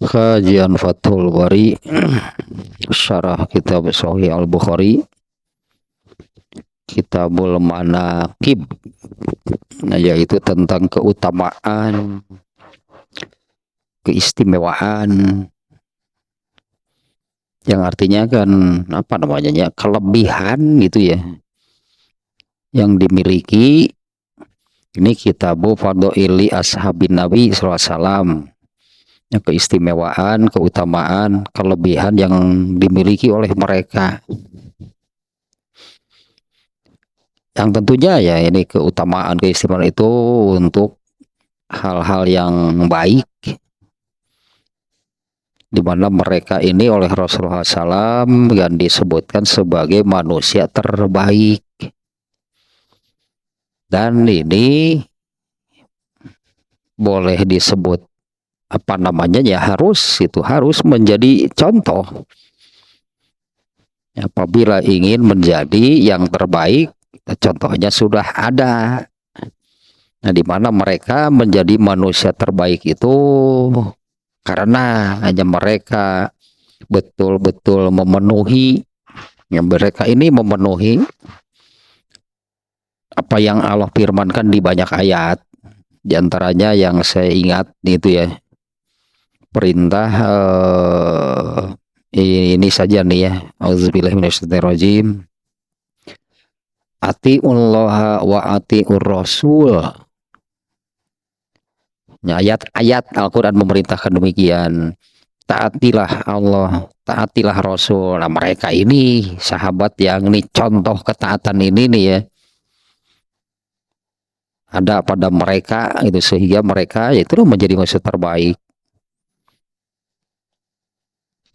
Kajian Fathul Bari Syarah Kitab Sahih Al-Bukhari, Kitabul Manaqib, yaitu tentang keutamaan, keistimewaan, yang artinya kan apa namanya ya, kelebihan gitu ya, yang dimiliki. Ini Kitabu Fadhili Ashabin Nabi sallallahu alaihi wasallam, ya, keistimewaan, keutamaan, kelebihan yang dimiliki oleh mereka. Yang tentunya ya ini keutamaan, keistimewaan itu untuk hal-hal yang baik, di mana mereka ini oleh Rasulullah SAW yang disebutkan sebagai manusia terbaik. Dan ini boleh disebut apa namanya ya, harus menjadi contoh. Apabila ingin menjadi yang terbaik, contohnya sudah ada. Nah, di mana mereka menjadi manusia terbaik itu karena hanya mereka betul-betul memenuhi, mereka ini memenuhi apa yang Allah firmankan di banyak ayat. Di antaranya yang saya ingat itu ya, perintah ini saja nih ya, auzubillahi minasyaitonirrajim, atiullaha wa atiur rasul. Ya, ayat-ayat Al-Quran memerintahkan demikian. Taatilah Allah, taatilah Rasul. Nah, mereka ini sahabat yang nih contoh ketaatan ini nih ya, ada pada mereka itu, sehingga mereka yaitu menjadi manusia terbaik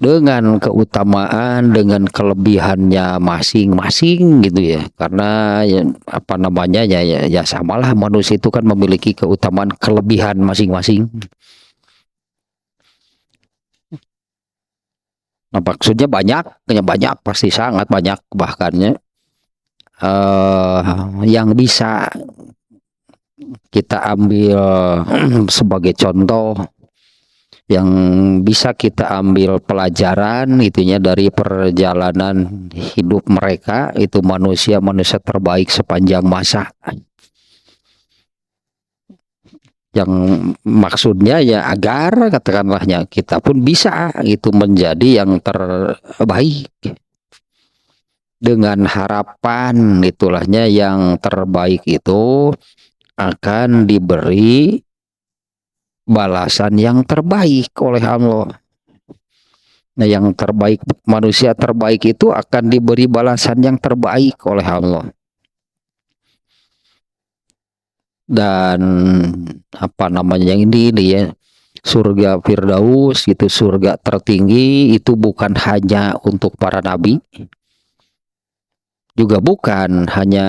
dengan keutamaan, dengan kelebihannya masing-masing gitu ya. Karena ya, apa namanya ya samalah, manusia itu kan memiliki keutamaan kelebihan masing-masing. Nah, maksudnya banyak pasti sangat banyak, bahkannya yang bisa kita ambil sebagai contoh, yang bisa kita ambil pelajaran itunya dari perjalanan hidup mereka, itu manusia-manusia terbaik sepanjang masa. Yang maksudnya ya agar katakanlahnya kita pun bisa itu menjadi yang terbaik, dengan harapan itulahnya yang terbaik itu akan diberi balasan yang terbaik oleh Allah. Nah, yang terbaik, manusia terbaik itu akan diberi balasan yang terbaik oleh Allah. Dan apa namanya yang ini ya, surga Firdaus itu surga tertinggi, itu bukan hanya untuk para nabi, juga bukan hanya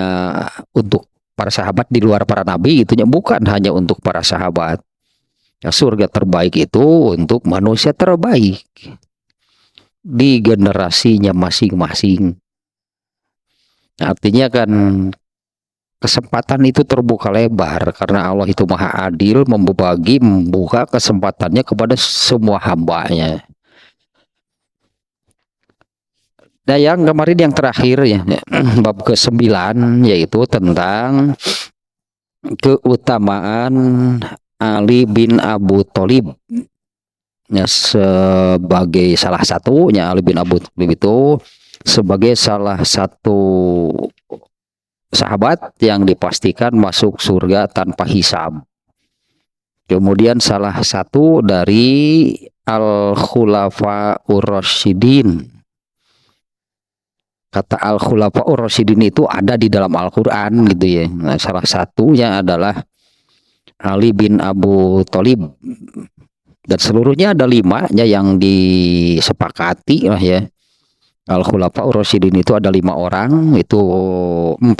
untuk para sahabat di luar para nabi, itunya bukan hanya untuk para sahabat. Ya, surga terbaik itu untuk manusia terbaik di generasinya masing-masing. Artinya kan kesempatan itu terbuka lebar karena Allah itu maha adil, membuka kesempatannya kepada semua hambanya. Nah, yang kemarin yang terakhir ya, bab ke-9, yaitu tentang keutamaan Ali bin Abu Thalib. Ya, sebagai salah satunya, Ali bin Abu Thalib itu sebagai salah satu sahabat yang dipastikan masuk surga tanpa hisab. Kemudian salah satu dari Al-Khulafaur Rasyidin. Kata Al-Khulafaur Rasyidin itu ada di dalam Al-Quran gitu ya. Nah, salah satunya adalah Ali bin Abu Thalib. Dan seluruhnya ada 5 ya yang disepakati lah ya. Al-Khulafaur Rasyidin itu ada 5 orang, itu 4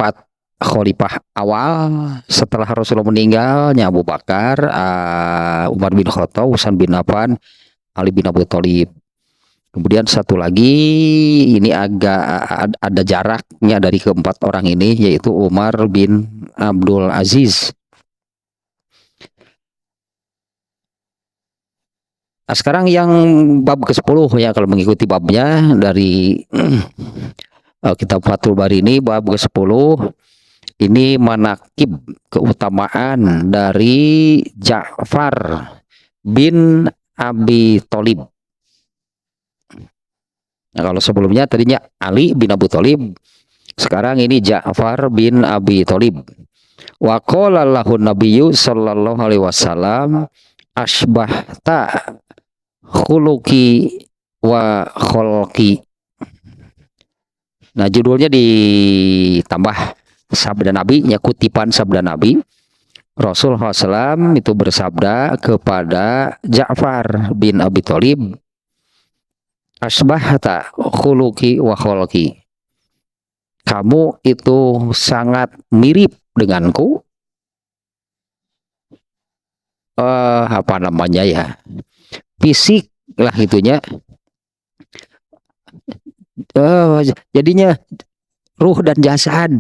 khalifah awal setelah Rasulullah meninggalnya, Abu Bakar, Umar bin Khattab, Utsman bin Affan, Ali bin Abu Thalib. Kemudian satu lagi ini agak ada jaraknya dari keempat orang ini, yaitu Umar bin Abdul Aziz. Nah, sekarang yang bab ke-10 ya, kalau mengikuti babnya dari kitab Fathul Bari ini bab ke-10 ini manakib, keutamaan dari Ja'far bin Abi Thalib. Nah, kalau sebelumnya tadinya Ali bin Abu Thalib, sekarang ini Ja'far bin Abi Thalib. Wa qala lahu nabiyyu sallallahu alaihi wasallam asbahta khuluqi wa kholqi. Nah, judulnya ditambah sabda Nabi, ya, kutipan sabda Nabi. Rasulullah SAW itu bersabda kepada Ja'far bin Abi Thalib, asbahta khuluqi wa kholqi. Kamu itu sangat mirip denganku. Apa namanya ya? Fisik lah itunya. Jadinya ruh dan jasad.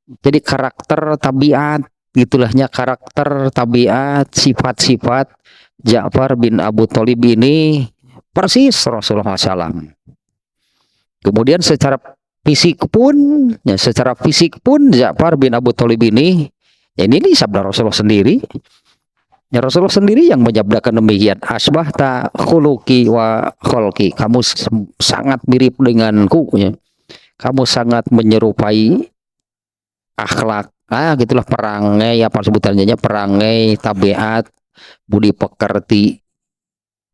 Jadi karakter, tabiat, gitulahnya karakter, tabiat, sifat-sifat Ja'far bin Abu Thalib ini persis Rasulullah SAW. Kemudian secara fisik pun, ya, secara fisik pun Ja'far bin Abu Thalib ini, ya, ini sabda Rasulullah sendiri. Ya, Rasulullah sendiri yang menyabdakan demikian, asbahta khuluqi wa kholqi. Kamu sangat mirip denganku, ya. Kamu sangat menyerupai akhlak, gitulah, perangai, apa sebutannya, perangai, tabiat, budi pekerti,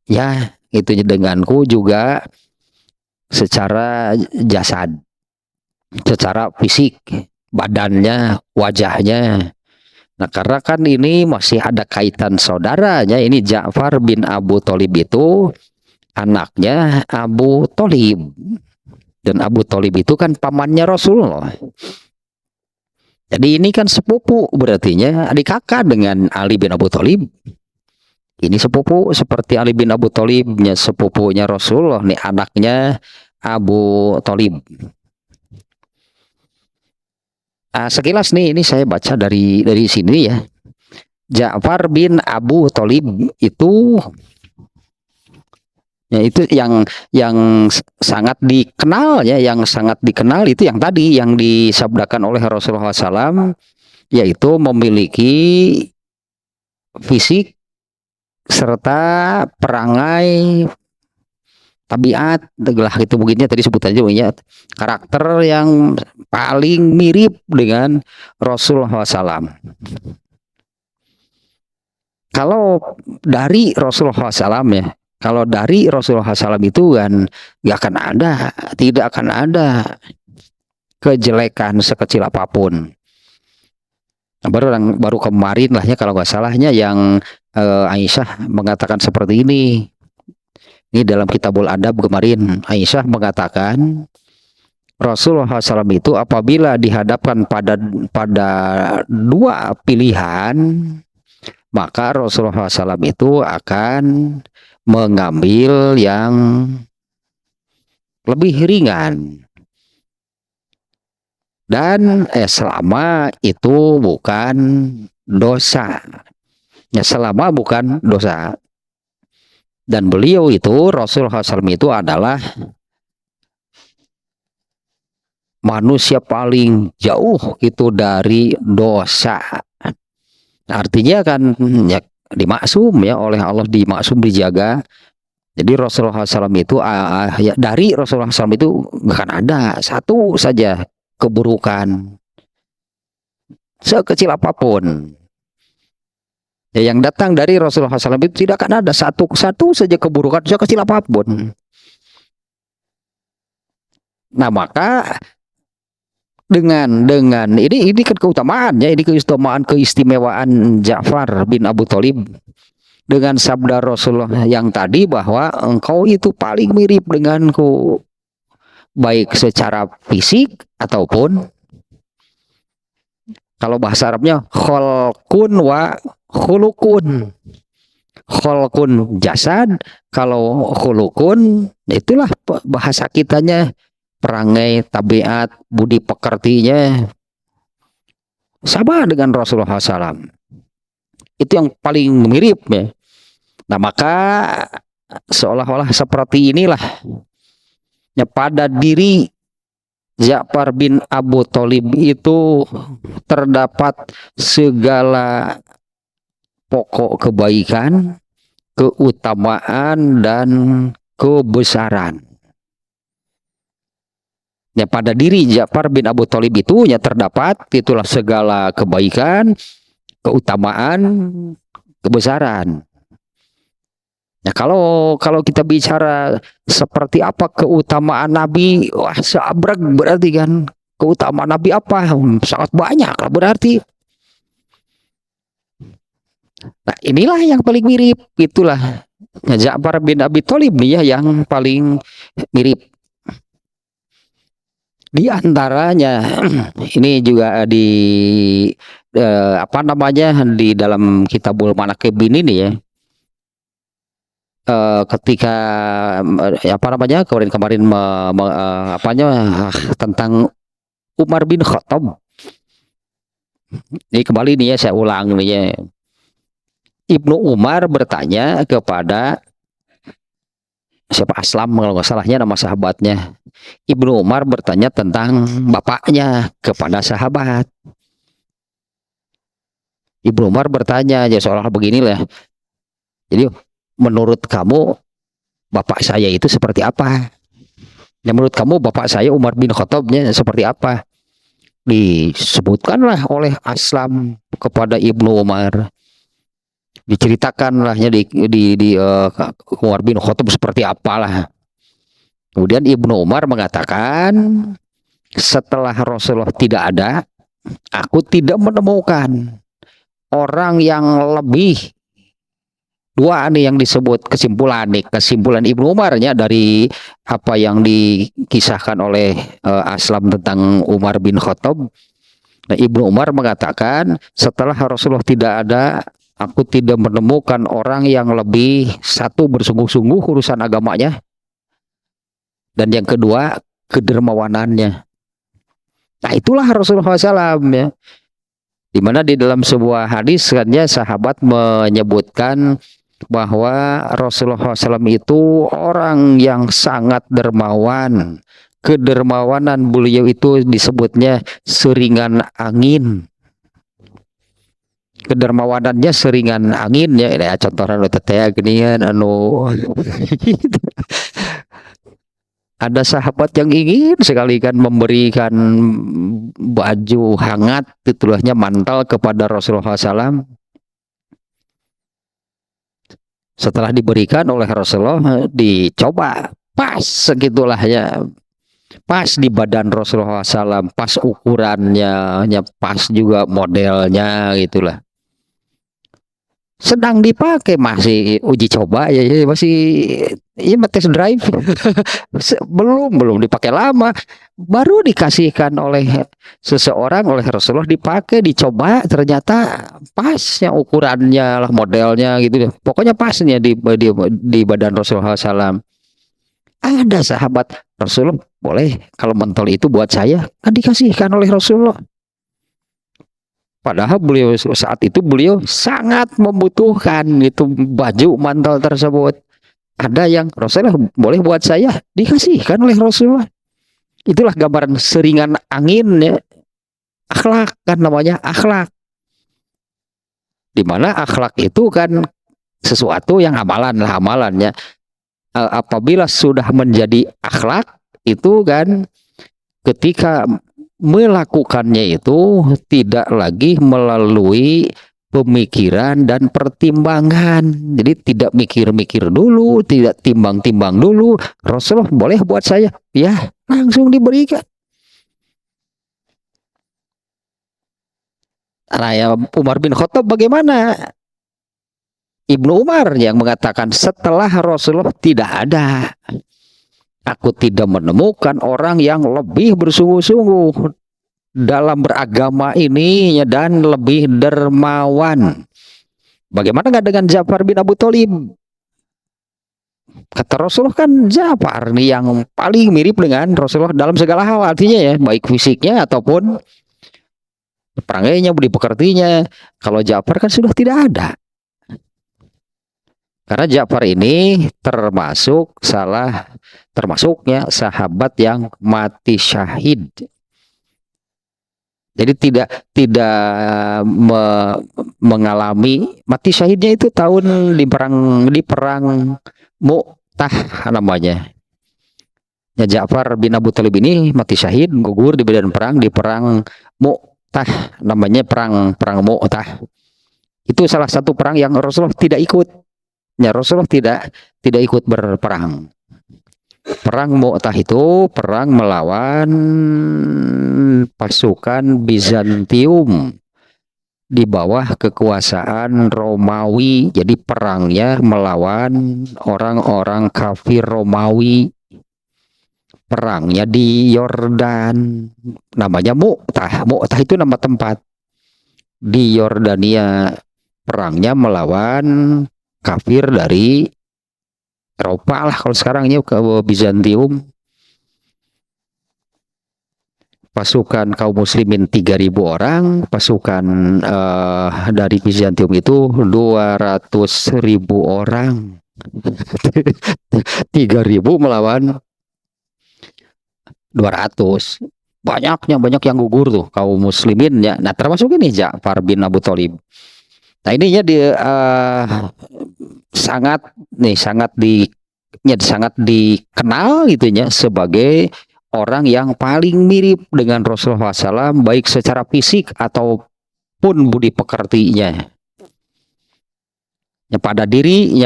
ya, itu denganku juga secara jasad, secara fisik, badannya, wajahnya. Nah, karena kan ini masih ada kaitan saudaranya, ini Ja'far bin Abu Thalib itu anaknya Abu Thalib, dan Abu Thalib itu kan pamannya Rasulullah. Jadi ini kan sepupu, berartinya adik kakak dengan Ali bin Abu Thalib. Ini sepupu seperti Ali bin Abu Thalibnya, sepupunya Rasulullah, nih anaknya Abu Thalib. Sekilas nih, ini saya baca dari sini ya. Ja'far bin Abu Thalib itu, ya, itu yang sangat dikenal, ya, yang sangat dikenal itu yang tadi yang disabdakan oleh Rasulullah SAW, yaitu memiliki fisik serta perangai, tabiat, lah itu mungkinnya tadi sebutannya, ya, karakter yang paling mirip dengan Rasulullah SAW. Kalau dari Rasulullah SAW, ya, kalau dari Rasulullah SAW itu kan gak akan ada, tidak akan ada kejelekan sekecil apapun. Baru kemarin lah, ya, kalau nggak salahnya yang Aisyah mengatakan seperti ini. Ini dalam Kitabul Adab kemarin, Aisyah mengatakan Rasulullah SAW itu apabila dihadapkan pada dua pilihan, maka Rasulullah SAW itu akan mengambil yang lebih ringan, dan selama itu bukan dosa, ya, selama bukan dosa. Dan beliau itu, Rasulullah SAW itu adalah manusia paling jauh itu dari dosa. Artinya kan, ya, dimaksum, ya, oleh Allah, dimaksum, dijaga. Jadi Rasulullah SAW itu ya, dari Rasulullah SAW itu gak akan ada satu saja keburukan sekecil apapun, ya, yang datang dari Rasulullah SAW itu tidak akan ada satu saja keburukan sekecil apapun. Nah, maka dengan ini kan keutamaan, ya, ini keistimewaan Ja'far bin Abu Thalib dengan sabda Rasulullah yang tadi bahwa engkau itu paling mirip denganku, baik secara fisik ataupun kalau bahasa Arabnya kholqun wa khulukun. Kholqun jasad, kalau khulukun itulah bahasa kitanya, perangai, tabiat, budi pekertinya sama dengan Rasulullah SAW. Itu yang paling mirip, ya. Nah, maka seolah-olah seperti inilah ya, pada diri Ja'far bin Abu Thalib itu terdapat segala pokok kebaikan, keutamaan, dan kebesaran. Ya, pada diri Ja'far bin Abu Thalib itu ya terdapat itulah segala kebaikan, keutamaan, kebesaran. Nah, kalau kita bicara seperti apa keutamaan Nabi, wah seabrek berarti kan. Keutamaan Nabi apa? Sangat banyak lah berarti. Nah, inilah yang paling mirip, itulah Ja'far bin Abi Thalib nih ya yang paling mirip. Di antaranya ini juga di apa namanya di dalam Kitabul Manaqib ini nih ya. Ketika apa namanya kemarin apanya tentang Umar bin Khattab. Ini kembali nih ya, saya ulang nih ya. Ibnu Umar bertanya kepada siapa, Aslam kalau nggak salahnya nama sahabatnya. Ibnu Umar bertanya tentang bapaknya kepada sahabat. Ibnu Umar bertanya ya seolah beginilah. Jadi menurut kamu bapak saya itu seperti apa? Ya, menurut kamu bapak saya Umar bin Khattabnya seperti apa? Disebutkanlah oleh Aslam kepada Ibnu Umar. Diceritakanlah ya Umar bin Khattab seperti apalah. Kemudian Ibnu Umar mengatakan, setelah Rasulullah tidak ada, aku tidak menemukan orang yang lebih. Dua nih yang disebut kesimpulan Ibnu Umarnya dari apa yang dikisahkan oleh Aslam tentang Umar bin Khattab. Nah, Ibnu Umar mengatakan, setelah Rasulullah tidak ada, aku tidak menemukan orang yang lebih, satu, bersungguh-sungguh urusan agamanya, dan yang kedua kedermawanannya. Nah, itulah Rasulullah SAW ya. Dimana di dalam sebuah hadis kan ya, sahabat menyebutkan bahwa Rasulullah SAW itu orang yang sangat dermawan. Kedermawanan beliau itu disebutnya seringan angin. Kedermawanannya seringan angin ya. Ini contohnya teteh ginian anu ada sahabat yang ingin sekali kan memberikan baju hangat, titulahnya mantel kepada Rasulullah SAW. Setelah diberikan oleh Rasulullah, dicoba pas segitulah ya, pas di badan Rasulullah SAW, pas ukurannya, pas juga modelnya gitulah. Sedang dipakai, masih uji coba ya, masih ya test drive. belum dipakai lama, baru dikasihkan oleh seseorang, oleh Rasulullah, dipakai, dicoba, ternyata pas yang ukurannya lah, modelnya gitu, pokoknya pasnya di badan Rasulullah SAW. Ada sahabat, Rasulullah boleh kalau mentol itu buat saya, kan dikasihkan oleh Rasulullah. Padahal beliau saat itu beliau sangat membutuhkan itu baju mantel tersebut. Ada yang Rasulullah boleh buat saya, dikasihkan oleh Rasulullah. Itulah gambaran seringan angin ya. Akhlak kan namanya akhlak. Dimana akhlak itu kan sesuatu yang amalannya. Apabila sudah menjadi akhlak itu kan ketika melakukannya itu tidak lagi melalui pemikiran dan pertimbangan. Jadi tidak mikir-mikir dulu, tidak timbang-timbang dulu. Rasulullah boleh buat saya, ya langsung diberikan. Nah ya, Umar bin Khattab bagaimana? Ibnu Umar yang mengatakan, setelah Rasulullah tidak ada, aku tidak menemukan orang yang lebih bersungguh-sungguh dalam beragama ini dan lebih dermawan. Bagaimana nggak dengan Ja'far bin Abu Thalib? Kata Rasulullah kan Ja'far nih yang paling mirip dengan Rasulullah dalam segala hal, artinya ya, baik fisiknya ataupun perangainya, budi pekertinya. Kalau Ja'far kan sudah tidak ada. Karena Ja'far ini termasuknya sahabat yang mati syahid. Jadi tidak mengalami mati syahidnya itu tahun di perang Mu'tah namanya. Ya, Ja'far bin Abu Thalib ini mati syahid, gugur di medan perang di perang Mu'tah, namanya perang Mu'tah. Itu salah satu perang yang Rasulullah tidak ikut. Ya, Rasulullah tidak ikut berperang. Perang Mu'tah itu perang melawan pasukan Bizantium di bawah kekuasaan Romawi. Jadi perangnya melawan orang-orang kafir Romawi. Perangnya di Yordan, namanya Mu'tah. Mu'tah itu nama tempat di Yordania. Perangnya melawan kafir dari Eropa lah, kalau sekarang ini ke Bizantium. Pasukan kaum muslimin 3.000 orang, pasukan dari Bizantium itu 200.000 orang. 3.000 melawan 200. Banyak yang gugur tuh kaum muslimin ya. Nah, termasuk ini Ja'far bin Abu Thalib. Nah, ininya sangat dikenal gitunya sebagai orang yang paling mirip dengan Rasulullah SAW, baik secara fisik ataupun budi pekertinya. Pada diri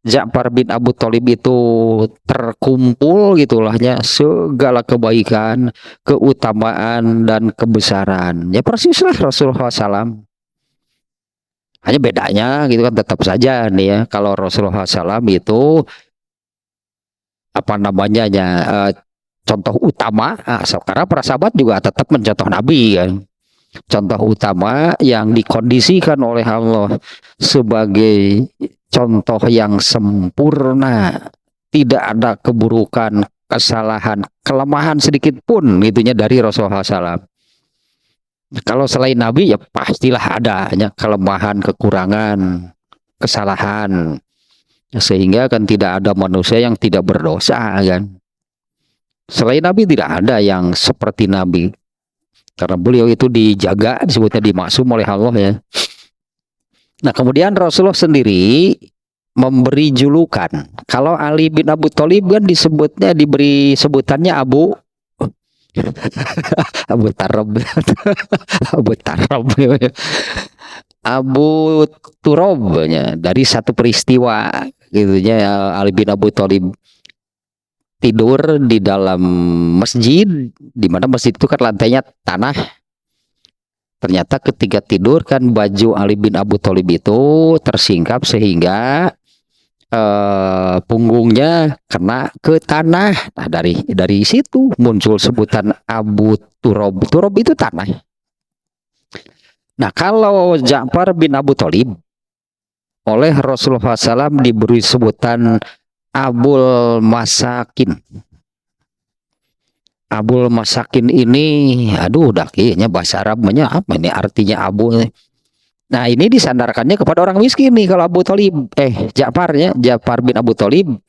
Ja'far bin Abu Thalib itu terkumpul gitulahnya segala kebaikan, keutamaan dan kebesaran. Ya persislah Rasulullah SAW. Hanya bedanya gitu kan, tetap saja nih ya, kalau Rasulullah SAW itu apa namanya ya, contoh utama. Karena para sahabat juga tetap mencontoh Nabi kan. Contoh utama yang dikondisikan oleh Allah sebagai contoh yang sempurna, tidak ada keburukan, kesalahan, kelemahan sedikit pun gitunya dari Rasulullah SAW. Kalau selain Nabi ya pastilah adanya kelemahan, kekurangan, kesalahan, sehingga kan tidak ada manusia yang tidak berdosa kan. Selain Nabi tidak ada yang seperti Nabi, karena beliau itu dijaga, disebutnya dimaksum oleh Allah ya. Nah, kemudian Rasulullah sendiri memberi julukan. Kalau Ali bin Abu Thalib kan diberi sebutannya Abu Tarab. Abu Turab ya, dari satu peristiwa gitunya. Ali bin Abu Thalib tidur di dalam masjid, di mana masjid itu kan lantainya tanah. Ternyata ketika tidur kan baju Ali bin Abu Thalib itu tersingkap sehingga punggungnya kena ke tanah. Nah, dari situ muncul sebutan Abu Turab. Turab itu tanah. Nah, kalau Ja'far bin Abu Thalib oleh Rasulullah SAW diberi sebutan Abul Masakin. Abul Masakin ini, aduh, udah kayaknya bahasa Arabnya apa ini artinya Abu. Nah, ini disandarkannya kepada orang miskin nih kalau Abu Thalib. Ja'far bin Abu Thalib.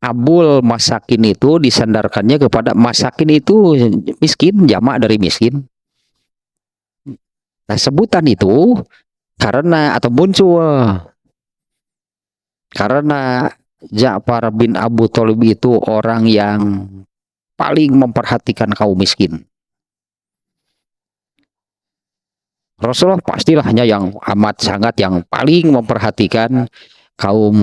Abul Masakin itu disandarkannya kepada masakin itu miskin, jamak dari miskin. Nah, sebutan itu muncul karena Ja'far bin Abu Thalib itu orang yang paling memperhatikan kaum miskin. Rasulullah pastilah hanya yang amat sangat yang paling memperhatikan kaum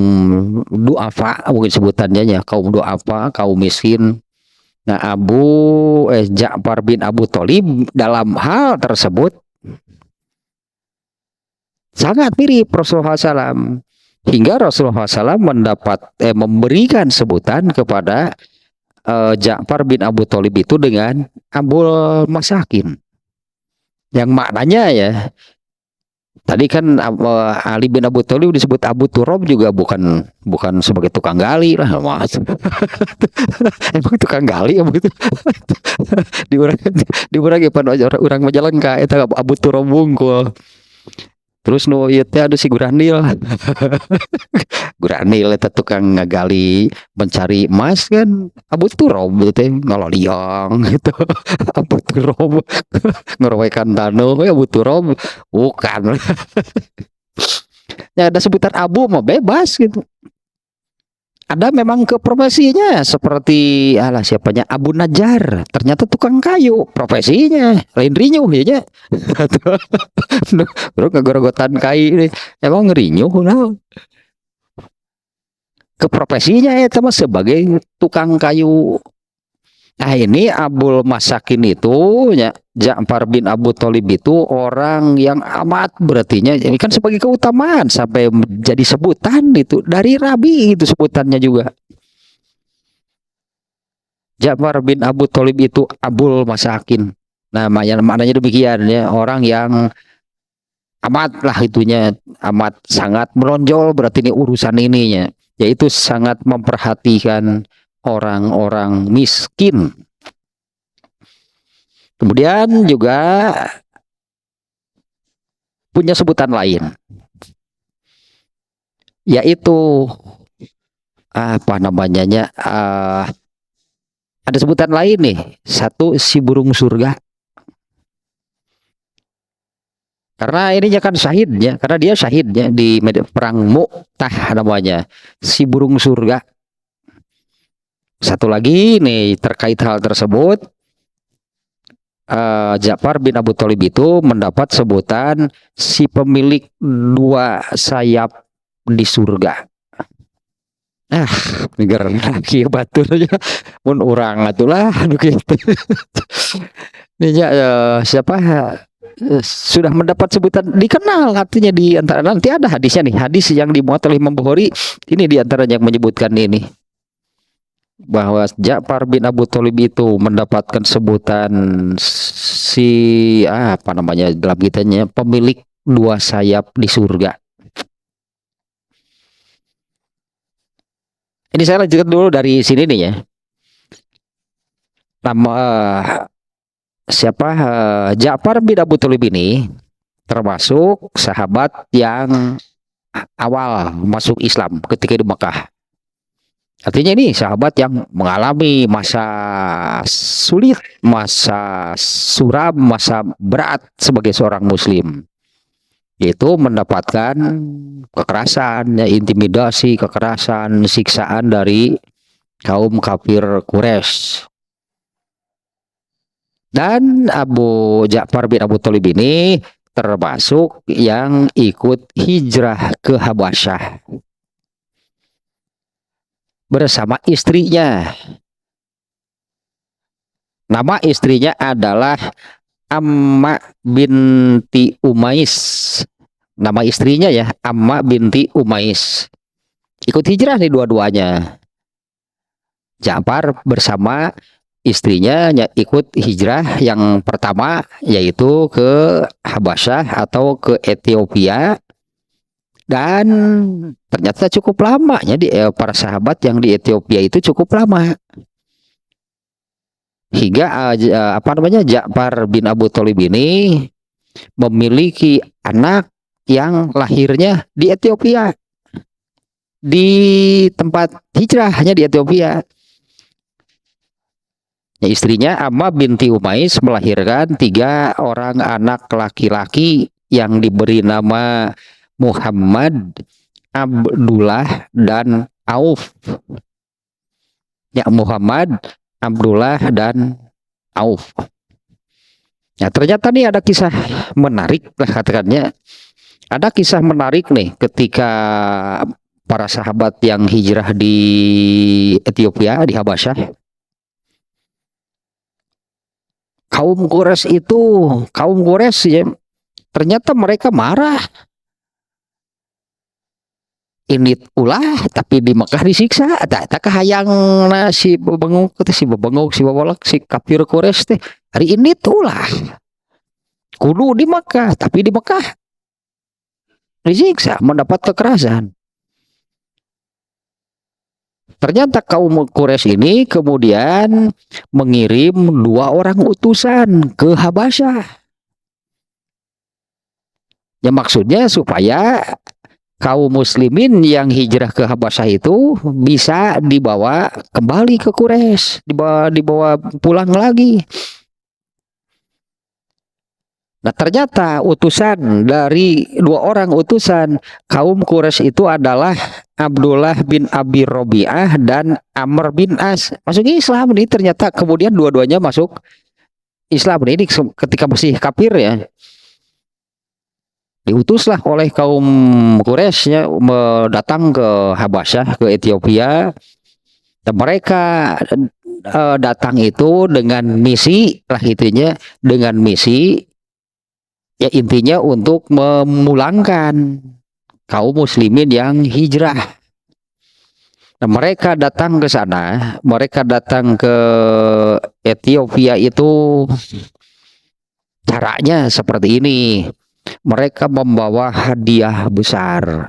duafa, mungkin sebutannya ya, kaum duafa, kaum miskin. Nah, Ja'far bin Abu Thalib dalam hal tersebut sangat mirip Rasulullah SAW, hingga Rasulullah SAW memberikan sebutan kepada Ja'far bin Abu Thalib itu dengan Abul Masakin, yang maknanya ya, tadi kan Ali bin Abu Thalib disebut Abu Turab juga bukan sebagai tukang gali lah, mas. Emang tukang gali ya begitu. Di orang Majalengka itu Abu Turab bungkul. Terus nu ieu teh ada si Guranil. Guranil eta tukang ngagali mencari emas kan. Abu Turob teh ngaloliong gitu. Abu Turob ngorowekan tanu Abu Turob bukan. Ya ada sebutan Abu mah bebas gitu. Ada memang ke profesinya seperti alah siapanya Abu Najjar, ternyata tukang kayu profesinya lain rinyuh ya nya. Terus ngegorogotan kai emang ngerinyuh nah. Ke profesinya ya sama sebagai tukang kayu. Nah ini Abul Masakin itu ya, Ja'far bin Abu Thalib itu orang yang amat berartinya ini kan sebagai keutamaan sampai jadi sebutan itu dari Rabi itu sebutannya juga. Ja'far bin Abu Thalib itu Abul Masakin. Namanya maknanya demikian ya, orang yang amat lah itunya amat sangat menonjol berarti ini urusan ininya yaitu sangat memperhatikan orang-orang miskin. Kemudian juga punya sebutan lain, yaitu apa namanya ada sebutan lain nih, satu si burung surga. Karena ininya kan syahidnya, karena dia syahidnya di perang Mu'tah namanya, si burung surga. Satu lagi nih terkait hal tersebut, Ja'far bin Abu Thalib itu mendapat sebutan si pemilik dua sayap di surga. Negara lagi baturnya pun orang atulah gitu. Ini siapa sudah mendapat sebutan dikenal artinya di antara nanti ada hadisnya nih, hadis yang dimuat oleh Imam Bukhari ini di antaranya yang menyebutkan ini bahwa Ja'far bin Abu Thalib itu mendapatkan sebutan si apa namanya dalam kitanya pemilik dua sayap di surga. Ini saya lanjutkan dulu dari sini nih ya. Nama siapa Ja'far bin Abu Thalib ini termasuk sahabat yang awal masuk Islam ketika di Mekah. Artinya ini sahabat yang mengalami masa sulit, masa suram, masa berat sebagai seorang muslim. Yaitu mendapatkan kekerasan, ya, intimidasi, kekerasan, siksaan dari kaum kafir Quraisy. Dan Abu Ja'far bin Abu Thalib ini termasuk yang ikut hijrah ke Habasyah bersama istrinya. Nama istrinya adalah Amma binti Umais. Nama istrinya ya Amma binti Umais. Ikut hijrah nih dua-duanya. Ja'far bersama istrinya ikut hijrah yang pertama yaitu ke Habasyah atau ke Ethiopia. Dan ternyata cukup lamanya para sahabat yang di Ethiopia itu cukup lama. Hingga apa namanya Ja'far bin Abu Thalib ini memiliki anak yang lahirnya di Ethiopia. Di tempat hijrahnya di Ethiopia. Ya, istrinya Amma binti Umais melahirkan 3 orang anak laki-laki yang diberi nama Muhammad, Abdullah, dan Auf. Ya, Muhammad, Abdullah, dan Auf. Ya, ternyata nih ada kisah menarik lah katakannya. Ada kisah menarik nih ketika para sahabat yang hijrah di Ethiopia, di Habasyah. Kaum Quraisy ya, ternyata mereka marah. Ini ulah tapi di Mekah disiksa tak kahayang si bebengok si babolak si kafir Quraisy teh hari ini ulah kudu di Mekah tapi di Mekah disiksa mendapat kekerasan. Ternyata kaum Quraisy ini kemudian mengirim 2 orang utusan ke Habasyah Ya maksudnya supaya kaum muslimin yang hijrah ke Habasyah itu bisa dibawa kembali ke Quraisy, dibawa pulang lagi. Nah ternyata utusan dari dua orang utusan kaum Quraisy itu adalah Abdullah bin Abi Robi'ah dan Amr bin As. Masuk Islam nih, ternyata kemudian dua-duanya masuk Islam. Ini ketika masih kafir ya. Diutuslah oleh kaum Quraisy ya, datang ke Habasyah, ke Ethiopia. Dan mereka datang itu dengan misi lah, itunya dengan misi ya, intinya untuk memulangkan kaum muslimin yang hijrah. Nah, mereka datang ke sana, mereka datang ke Ethiopia itu caranya seperti ini. Mereka membawa hadiah besar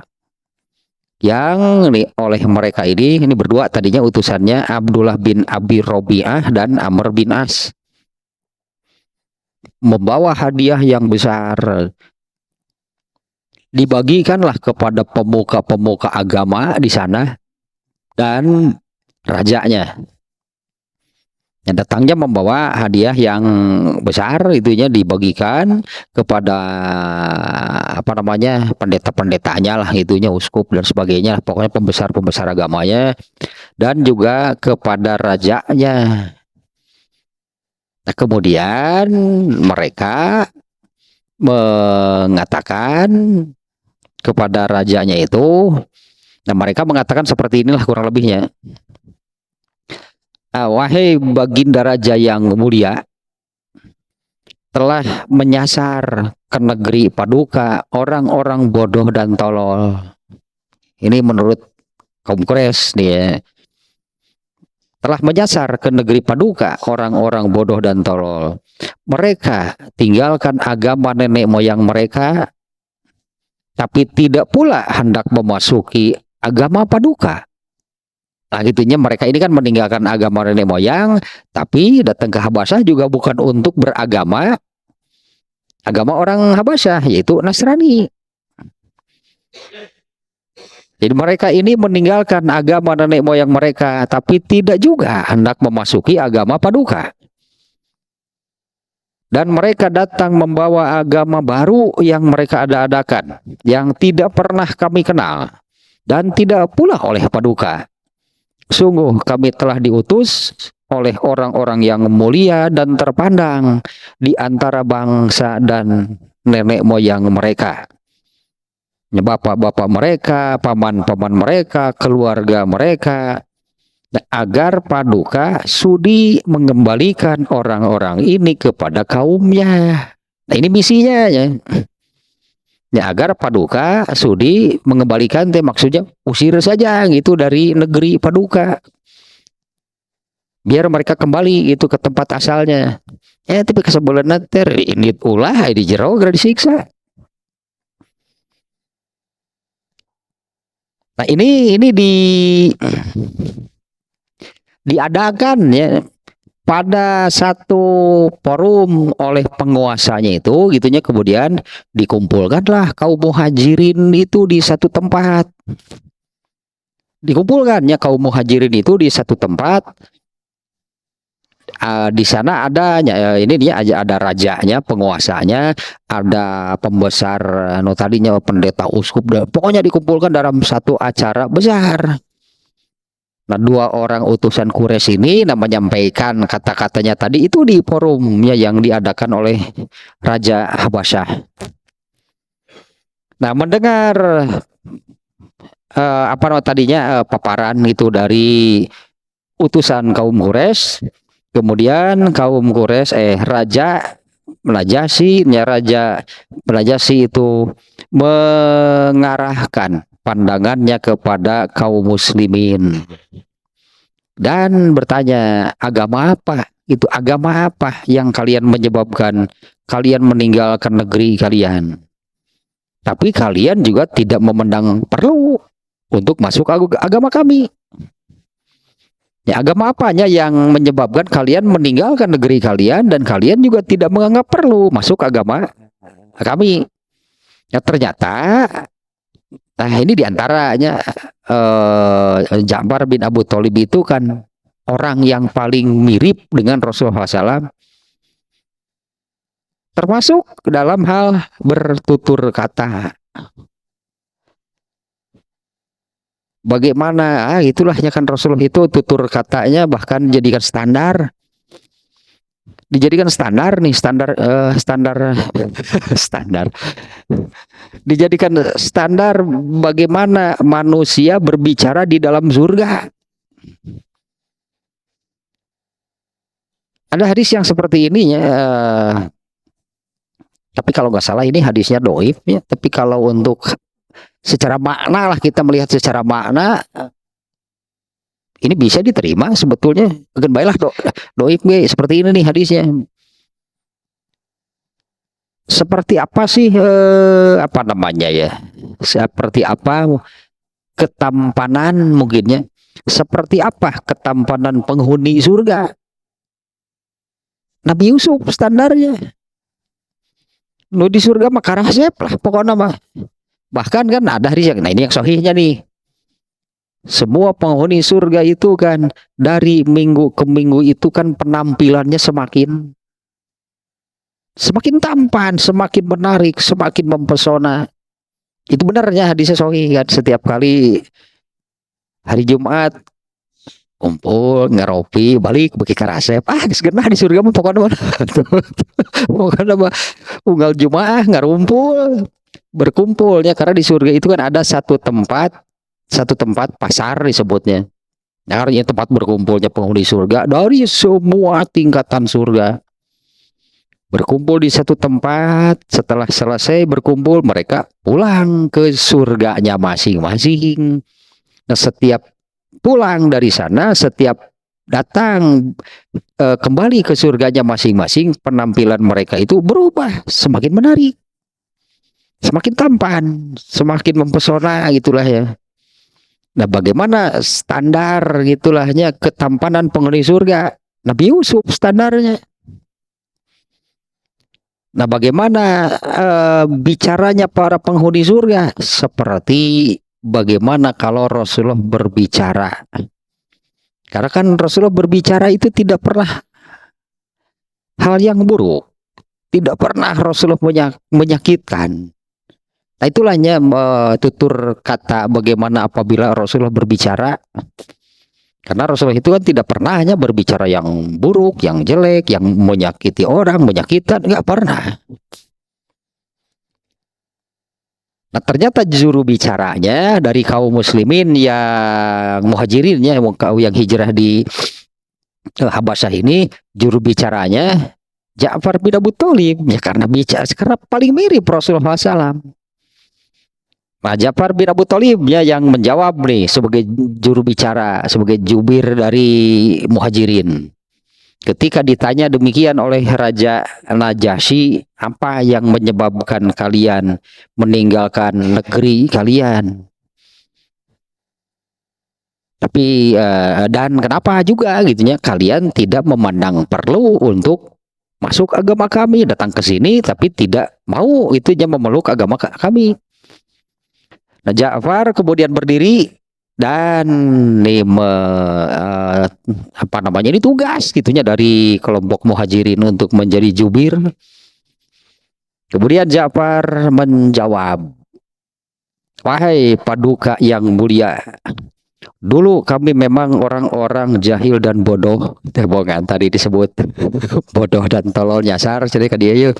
yang oleh mereka ini berdua, tadinya utusannya Abdullah bin Abi Robi'ah dan Amr bin As, membawa hadiah yang besar. Dibagikanlah kepada pemuka-pemuka agama di sana dan rajanya. Yang datangnya membawa hadiah yang besar, itunya dibagikan kepada pendeta-pendetanya lah, itunya uskup dan sebagainya, pokoknya pembesar-pembesar agamanya, dan juga kepada rajanya. Nah, kemudian mereka mengatakan kepada rajanya itu, nah mereka mengatakan seperti inilah kurang lebihnya. Wahai baginda raja yang mulia, telah menyasar ke negeri Paduka orang-orang bodoh dan tolol. Ini menurut kaum Quraisy nih ya. Telah menyasar ke negeri Paduka orang-orang bodoh dan tolol. Mereka tinggalkan agama nenek moyang mereka, tapi tidak pula hendak memasuki agama Paduka. Nah gitunya, mereka ini kan meninggalkan agama nenek moyang, tapi datang ke Habasyah juga bukan untuk beragama orang Habasyah, yaitu Nasrani. Jadi mereka ini meninggalkan agama nenek moyang mereka, tapi tidak juga hendak memasuki agama Paduka. Dan mereka datang membawa agama baru yang mereka ada-adakan, yang tidak pernah kami kenal, dan tidak pula oleh Paduka. Sungguh kami telah diutus oleh orang-orang yang mulia dan terpandang di antara bangsa dan nenek moyang mereka. Bapak-bapak mereka, paman-paman mereka, keluarga mereka, agar Paduka sudi mengembalikan orang-orang ini kepada kaumnya. Nah ini misinya ya. Ya, agar Paduka sudi mengembalikan, maksudnya usir saja gitu dari negeri Paduka, biar mereka kembali itu ke tempat asalnya. Tapi kesebelan ini ulah di jero gara disiksa. Nah ini diadakan ya pada satu forum oleh penguasanya itu, gitunya, kemudian dikumpulkanlah kaum muhajirin itu di satu tempat. Dikumpulkannya kaum muhajirin itu di satu tempat. Di sana ada ini dia ada rajanya, penguasanya, ada pembesar tadinya pendeta, uskup, pokoknya dikumpulkan dalam satu acara besar. Nah, dua orang utusan Quraisy ini menyampaikan kata-katanya tadi itu di forumnya yang diadakan oleh Raja Habasyah. Nah, mendengar paparan itu dari utusan kaum Quraisy, kemudian kaum Quraisy Raja Najasyi itu mengarahkan pandangannya kepada kaum muslimin dan bertanya, agama apa itu, agama apa yang kalian menyebabkan kalian meninggalkan negeri kalian, tapi kalian juga tidak memandang perlu untuk masuk agama kami. Ya, agama apanya yang menyebabkan kalian meninggalkan negeri kalian dan kalian juga tidak menganggap perlu masuk agama kami? Ya ternyata, nah ini diantaranya Ja'far bin Abu Thalib itu kan orang yang paling mirip dengan Rasulullah SAW, termasuk dalam hal bertutur kata. Bagaimana? Itulahnya kan Rasulullah itu tutur katanya bahkan dijadikan standar, standar standar, dijadikan standar bagaimana manusia berbicara di dalam surga. Ada hadis yang seperti ini ya, tapi kalau nggak salah ini hadisnya doif ya. Tapi kalau untuk secara makna lah, kita melihat secara makna, ini bisa diterima sebetulnya. Kan baiklah doif seperti ini nih hadisnya. Seperti apa sih apa namanya ya? Seperti apa ketampanan mungkinnya? Seperti apa ketampanan penghuni surga? Nabi Yusuf standarnya. Lu di surga mah karasep lah pokoknya mah. Bahkan kan ada hadis yang, nah ini yang sahihnya nih. Semua penghuni surga itu kan dari minggu ke minggu itu kan penampilannya semakin tampan, semakin menarik, semakin mempesona. Itu benarnya hadisnya sahih kan. Setiap kali hari Jumat kumpul ngeropi balik bagi karasep, genah di surga mah pokoknya mah unggal Jumaah ngarumpul berkumpulnya, karena di surga itu kan ada satu tempat pasar disebutnya. Nah, artinya tempat berkumpulnya penghuni surga dari semua tingkatan surga berkumpul di satu tempat. Setelah selesai berkumpul, mereka pulang ke surganya masing-masing. Nah, setiap pulang dari sana, setiap datang kembali ke surganya masing-masing, penampilan mereka itu berubah, semakin menarik, semakin tampan, semakin mempesona gitulah ya. Nah, bagaimana standar gitulahnya ketampanan penghuni surga? Nabi Yusuf standarnya. Nah, bagaimana bicaranya para penghuni surga? Seperti bagaimana kalau Rasulullah berbicara. Karena kan Rasulullah berbicara itu tidak pernah hal yang buruk. Tidak pernah Rasulullah menyakitkan. Nah, itulahnya tutur kata bagaimana apabila Rasulullah berbicara. Karena Rasulullah itu kan tidak pernah hanya berbicara yang buruk, yang jelek, yang menyakiti orang, menyakitkan, nggak pernah. Nah, ternyata juru bicaranya dari kaum muslimin yang muhajirinnya, yang hijrah di Habasyah ini, juru bicaranya Ja'far bin Abu Thalib, ya karena paling mirip Rasulullah SAW. Nah, Ja'far bin Abu Thalib ya yang menjawab nih sebagai juru bicara, sebagai jubir dari muhajirin. Ketika ditanya demikian oleh Raja Najasyi, apa yang menyebabkan kalian meninggalkan negeri kalian? Tapi dan kenapa juga gitunya kalian tidak memandang perlu untuk masuk agama kami, datang ke sini tapi tidak mau itunya memeluk agama kami. Nah, Ja'far kemudian berdiri dan nih ini tugas gitunya dari kelompok muhajirin untuk menjadi jubir. Kemudian Ja'far menjawab, wahai paduka yang mulia, dulu kami memang orang-orang jahil dan bodoh. Tebongan tadi disebut bodoh dan tolol nyasar, jadi kan dia yuk.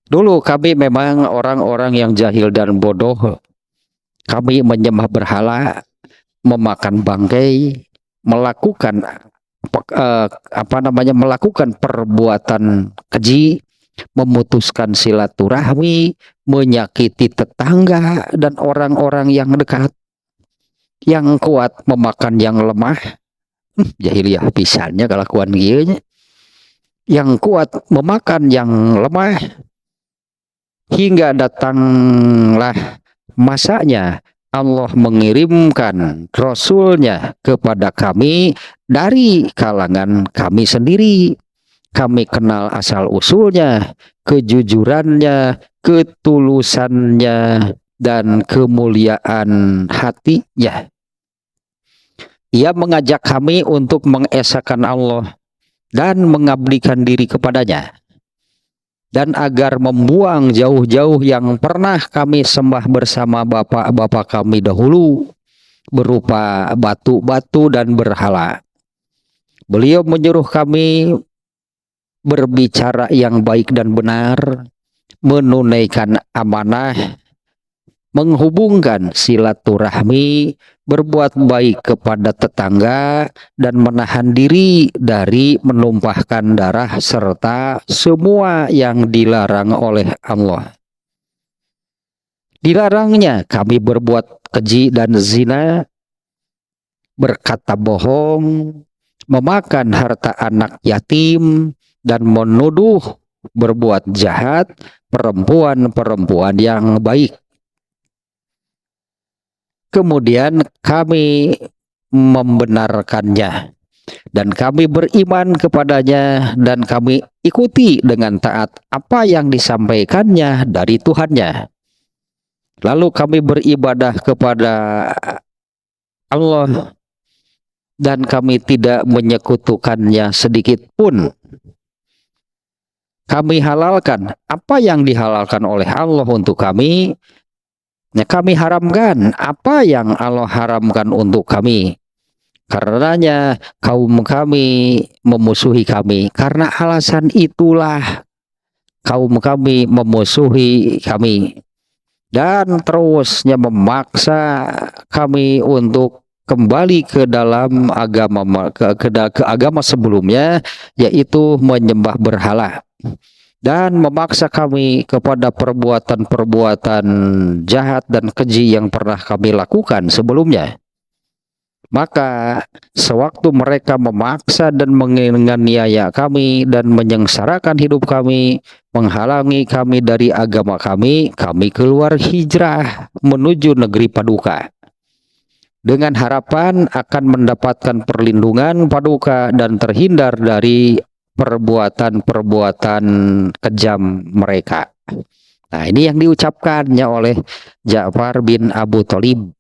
Dulu kami memang orang-orang yang jahil dan bodoh. Kami menyembah berhala, memakan bangkai, melakukan melakukan perbuatan keji, memutuskan silaturahmi, menyakiti tetangga dan orang-orang yang dekat. Yang kuat memakan yang lemah. Jahiliyah pisannya kelakuan gieunya. Yang kuat memakan yang lemah. Hingga datanglah masanya Allah mengirimkan Rasulnya kepada kami dari kalangan kami sendiri. Kami kenal asal usulnya, kejujurannya, ketulusannya, dan kemuliaan hatinya. Ia mengajak kami untuk mengesahkan Allah dan mengabdikan diri kepadanya, dan agar membuang jauh-jauh yang pernah kami sembah bersama bapak-bapak kami dahulu, berupa batu-batu dan berhala. Beliau menyuruh kami berbicara yang baik dan benar, menunaikan amanah, menghubungkan silaturahmi, berbuat baik kepada tetangga, dan menahan diri dari menumpahkan darah serta semua yang dilarang oleh Allah. Dilarangnya kami berbuat keji dan zina, berkata bohong, memakan harta anak yatim, dan menuduh berbuat jahat perempuan-perempuan yang baik. Kemudian kami membenarkannya, dan kami beriman kepadanya, dan kami ikuti dengan taat apa yang disampaikannya dari Tuhannya. Lalu kami beribadah kepada Allah, dan kami tidak menyekutukannya sedikit pun. Kami halalkan apa yang dihalalkan oleh Allah untuk kami. Kami haramkan apa yang Allah haramkan untuk kami. Karenanya kaum kami memusuhi kami. Karena alasan itulah kaum kami memusuhi kami, dan terusnya memaksa kami untuk kembali ke dalam agama ke agama sebelumnya, yaitu menyembah berhala, dan memaksa kami kepada perbuatan-perbuatan jahat dan keji yang pernah kami lakukan sebelumnya. Maka sewaktu mereka memaksa dan menganiaya kami dan menyengsarakan hidup kami, menghalangi kami dari agama kami keluar hijrah menuju negeri Paduka, dengan harapan akan mendapatkan perlindungan Paduka dan terhindar dari perbuatan-perbuatan kejam mereka. Nah, ini yang diucapkannya oleh Ja'far bin Abu Thalib.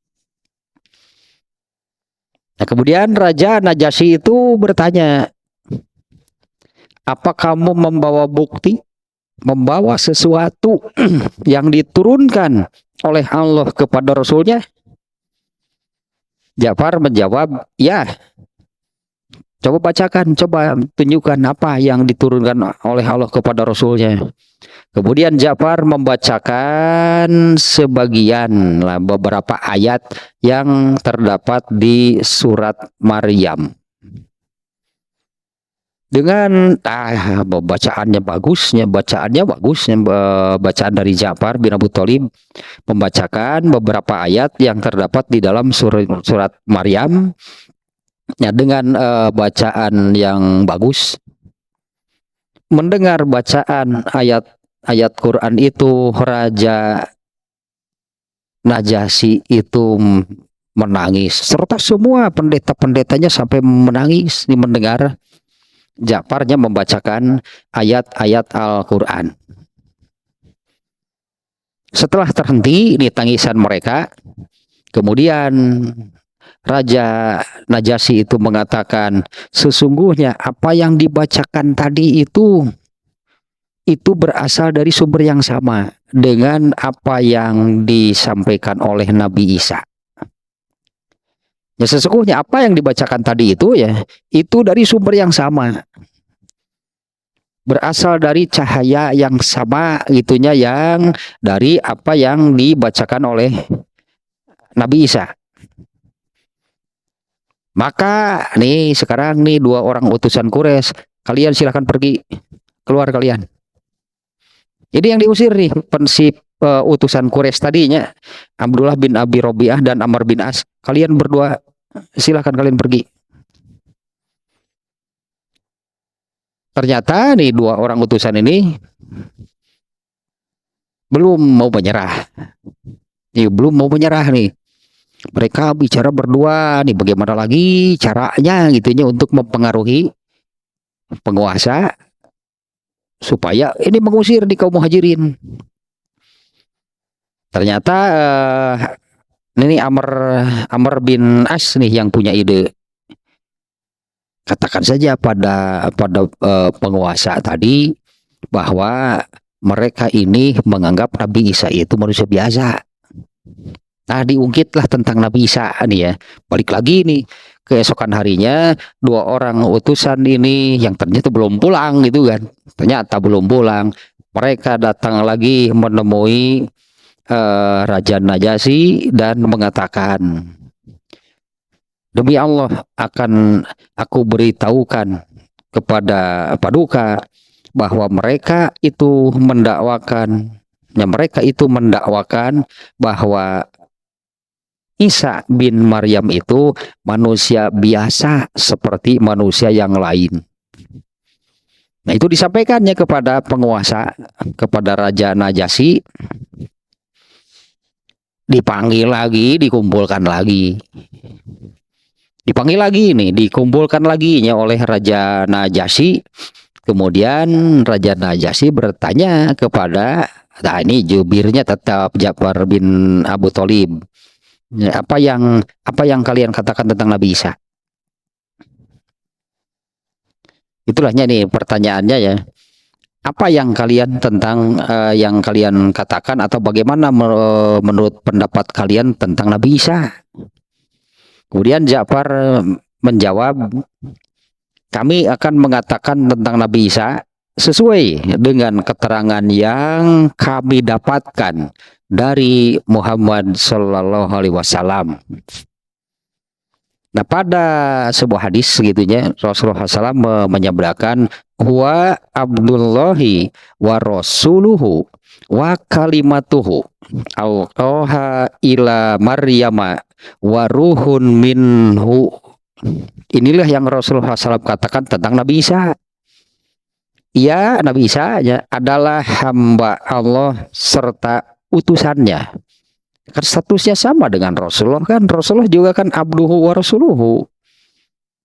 Nah, kemudian Raja Najasyi itu bertanya, apa kamu membawa bukti, membawa sesuatu yang diturunkan oleh Allah kepada Rasulnya? Ja'far menjawab, ya. Coba bacakan, coba tunjukkan apa yang diturunkan oleh Allah kepada Rasulnya. Kemudian Ja'far membacakan sebagian beberapa ayat yang terdapat di surat Maryam. Dengan bacaannya bagusnya, bacaan dari Ja'far bin Abu Thalib membacakan beberapa ayat yang terdapat di dalam surat Maryam. Ya, dengan bacaan yang bagus, mendengar bacaan ayat Quran itu, Raja Najasyi itu menangis, serta semua pendeta-pendetanya sampai menangis di mendengar Ja'farnya membacakan ayat-ayat Al-Quran. Setelah terhenti di tangisan mereka, kemudian Raja Najasyi itu mengatakan, sesungguhnya apa yang dibacakan tadi itu berasal dari sumber yang sama dengan apa yang disampaikan oleh Nabi Isa. Ya, sesungguhnya apa yang dibacakan tadi itu dari sumber yang sama, berasal dari cahaya yang sama gitunya, yang dari apa yang dibacakan oleh Nabi Isa. Maka nih sekarang nih dua orang utusan Quraisy, kalian silahkan pergi, keluar kalian. Ini yang diusir nih pensip utusan Quraisy tadinya, Abdullah bin Abi Robiah dan Amr bin As. Kalian berdua silahkan kalian pergi. Ternyata nih dua orang utusan ini belum mau menyerah. Belum mau menyerah nih. Mereka bicara berdua nih, bagaimana lagi caranya gitunya untuk mempengaruhi penguasa supaya ini mengusir di kaum muhajirin. Ternyata ini Amr Amr bin As nih yang punya ide. Katakan saja pada penguasa tadi bahwa mereka ini menganggap Nabi Isa itu manusia biasa. Nah, diungkitlah tentang Nabi Isa nih ya. Balik lagi nih, keesokan harinya dua orang utusan ini yang ternyata belum pulang gitu kan. Ternyata belum pulang. Mereka datang lagi menemui Raja Najasyi dan mengatakan, demi Allah akan aku beritahukan kepada Paduka bahwa mereka itu mendakwakan bahwa Isa bin Maryam itu manusia biasa seperti manusia yang lain. Nah, itu disampaikannya kepada penguasa, kepada Raja Najasyi. Dipanggil lagi, dikumpulkan lagi. Dipanggil lagi nih, dikumpulkan lagi oleh Raja Najasyi. Kemudian Raja Najasyi bertanya kepada, nah ini jubirnya tetap Ja'far bin Abu Thalib. Apa yang kalian katakan tentang Nabi Isa? Itulahnya nih pertanyaannya ya. Apa yang kalian yang kalian katakan atau bagaimana menurut pendapat kalian tentang Nabi Isa? Kemudian Ja'far menjawab, kami akan mengatakan tentang Nabi Isa sesuai dengan keterangan yang kami dapatkan dari Muhammad Sallallahu Alaihi Wasallam. Nah, pada sebuah hadis segitunya Rasulullah SAW menyabdakan, huwa Abdullahi wa rasuluhu wa kalimatuhu alqaha ila Maryama wa ruhun minhu. Inilah yang Rasulullah SAW katakan tentang Nabi Isa. Ya, Nabi Isa adalah hamba Allah serta utusannya. Kan statusnya sama dengan Rasulullah kan. Rasulullah juga kan abduhu wa rasuluhu.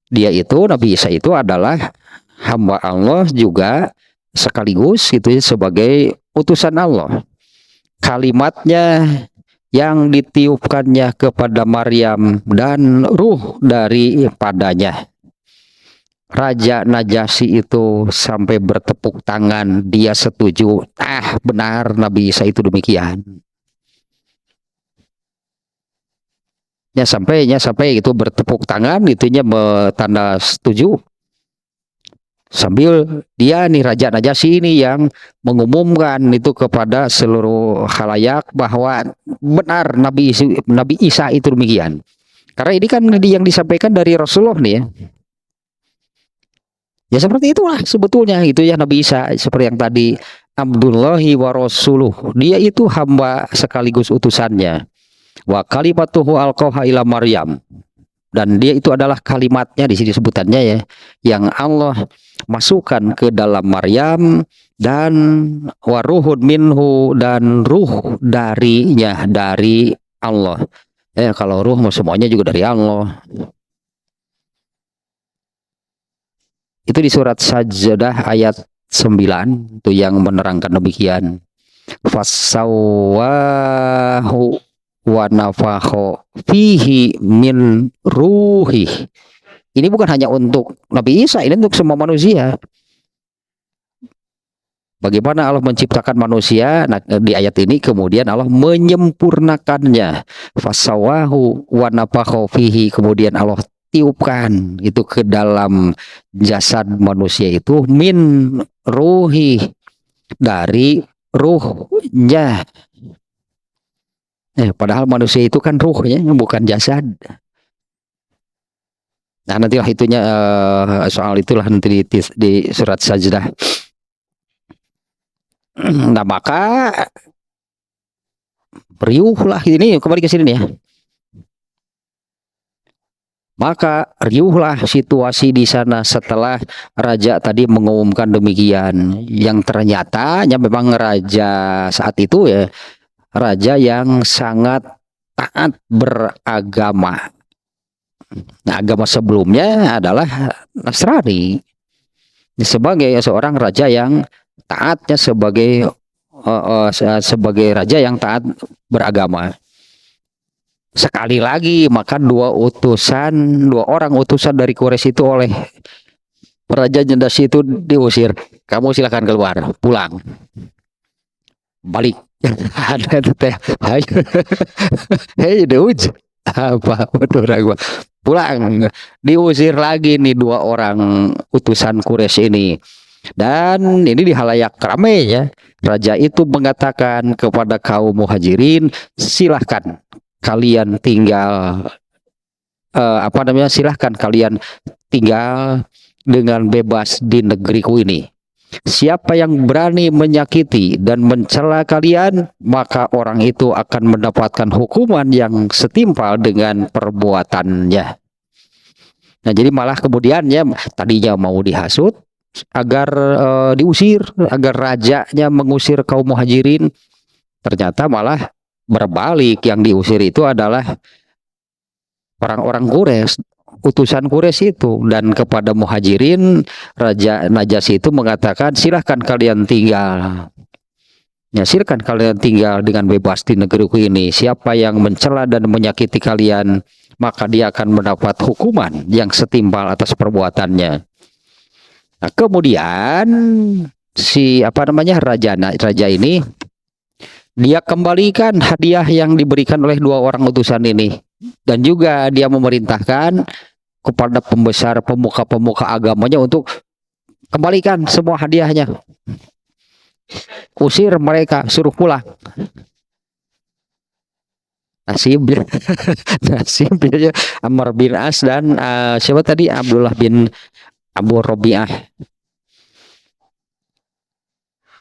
Dia itu, Nabi Isa itu adalah hamba Allah juga sekaligus gitu ya, sebagai utusan Allah. Kalimatnya yang ditiupkannya kepada Maryam dan ruh daripadanya. Raja Najasyi itu sampai bertepuk tangan, dia setuju. Benar Nabi Isa itu demikian. Sampai itu bertepuk tangan, itunya tanda setuju. Sambil dia nih Raja Najasyi ini yang mengumumkan itu kepada seluruh khalayak bahwa benar Nabi Isa itu demikian. Karena ini kan yang disampaikan dari Rasulullah nih ya. Ya seperti itulah sebetulnya itu ya Nabi Isa, seperti yang tadi, Abdullahi wa rasuluh. Dia itu hamba sekaligus utusannya. Wa kalimatuhu alqaha ila Maryam. Dan dia itu adalah kalimatnya, di sini sebutannya ya, yang Allah masukkan ke dalam Maryam, dan waruhun minhu, dan ruh darinya, dari Allah. Kalau ruh semuanya juga dari Allah. Itu di surat Sajdah ayat 9 itu yang menerangkan demikian. Fassawahu wa nafakho fihi min ruhi. Ini bukan hanya untuk Nabi Isa, ini untuk semua manusia. Bagaimana Allah menciptakan manusia? Nah, di ayat ini kemudian Allah menyempurnakannya. Fassawahu wa nafakho fihi, kemudian Allah tiupkan itu ke dalam jasad manusia itu min ruhi, dari ruhnya. Padahal manusia itu kan ruhnya, bukan jasad. Nah, nantilah itunya soal itulah nanti di surat Sajdah. Nah, maka riuhlah ini, kembali ke sini nih ya. Maka riuhlah situasi di sana setelah raja tadi mengumumkan demikian. Yang ternyata memang raja saat itu ya, raja yang sangat taat beragama. Nah, agama sebelumnya adalah Nasrani. Sebagai seorang raja yang taatnya sebagai raja yang taat beragama. Sekali lagi maka dua orang utusan dari Quraisy itu oleh Raja Najasyi itu diusir. Kamu silakan keluar, pulang, balik. Ada teh, hei deuj, apa betul gua pulang, diusir lagi nih dua orang utusan Quraisy ini. Dan ini di halayak ramai ya. Raja itu mengatakan kepada kaum muhajirin, silahkan kalian tinggal silahkan kalian tinggal dengan bebas di negeriku ini. Siapa yang berani menyakiti dan mencela kalian, maka orang itu akan mendapatkan hukuman yang setimpal dengan perbuatannya. Nah, jadi malah kemudian ya tadinya mau dihasut agar diusir, agar rajanya mengusir kaum muhajirin, ternyata malah berbalik, yang diusir itu adalah orang-orang Quraisy, utusan Quraisy itu. Dan kepada muhajirin, Raja Najasyi itu mengatakan, silahkan kalian tinggal. Ya, silahkan kalian tinggal dengan bebas di negeriku ini. Siapa yang mencela dan menyakiti kalian, maka dia akan mendapat hukuman yang setimpal atas perbuatannya. Nah, kemudian raja ini dia kembalikan hadiah yang diberikan oleh dua orang utusan ini, dan juga dia memerintahkan kepada pembesar pemuka-pemuka agamanya untuk kembalikan semua hadiahnya, usir mereka, suruh pulang. Nasibnya Amr bin As dan siapa tadi, Abdullah bin Abu Robiah.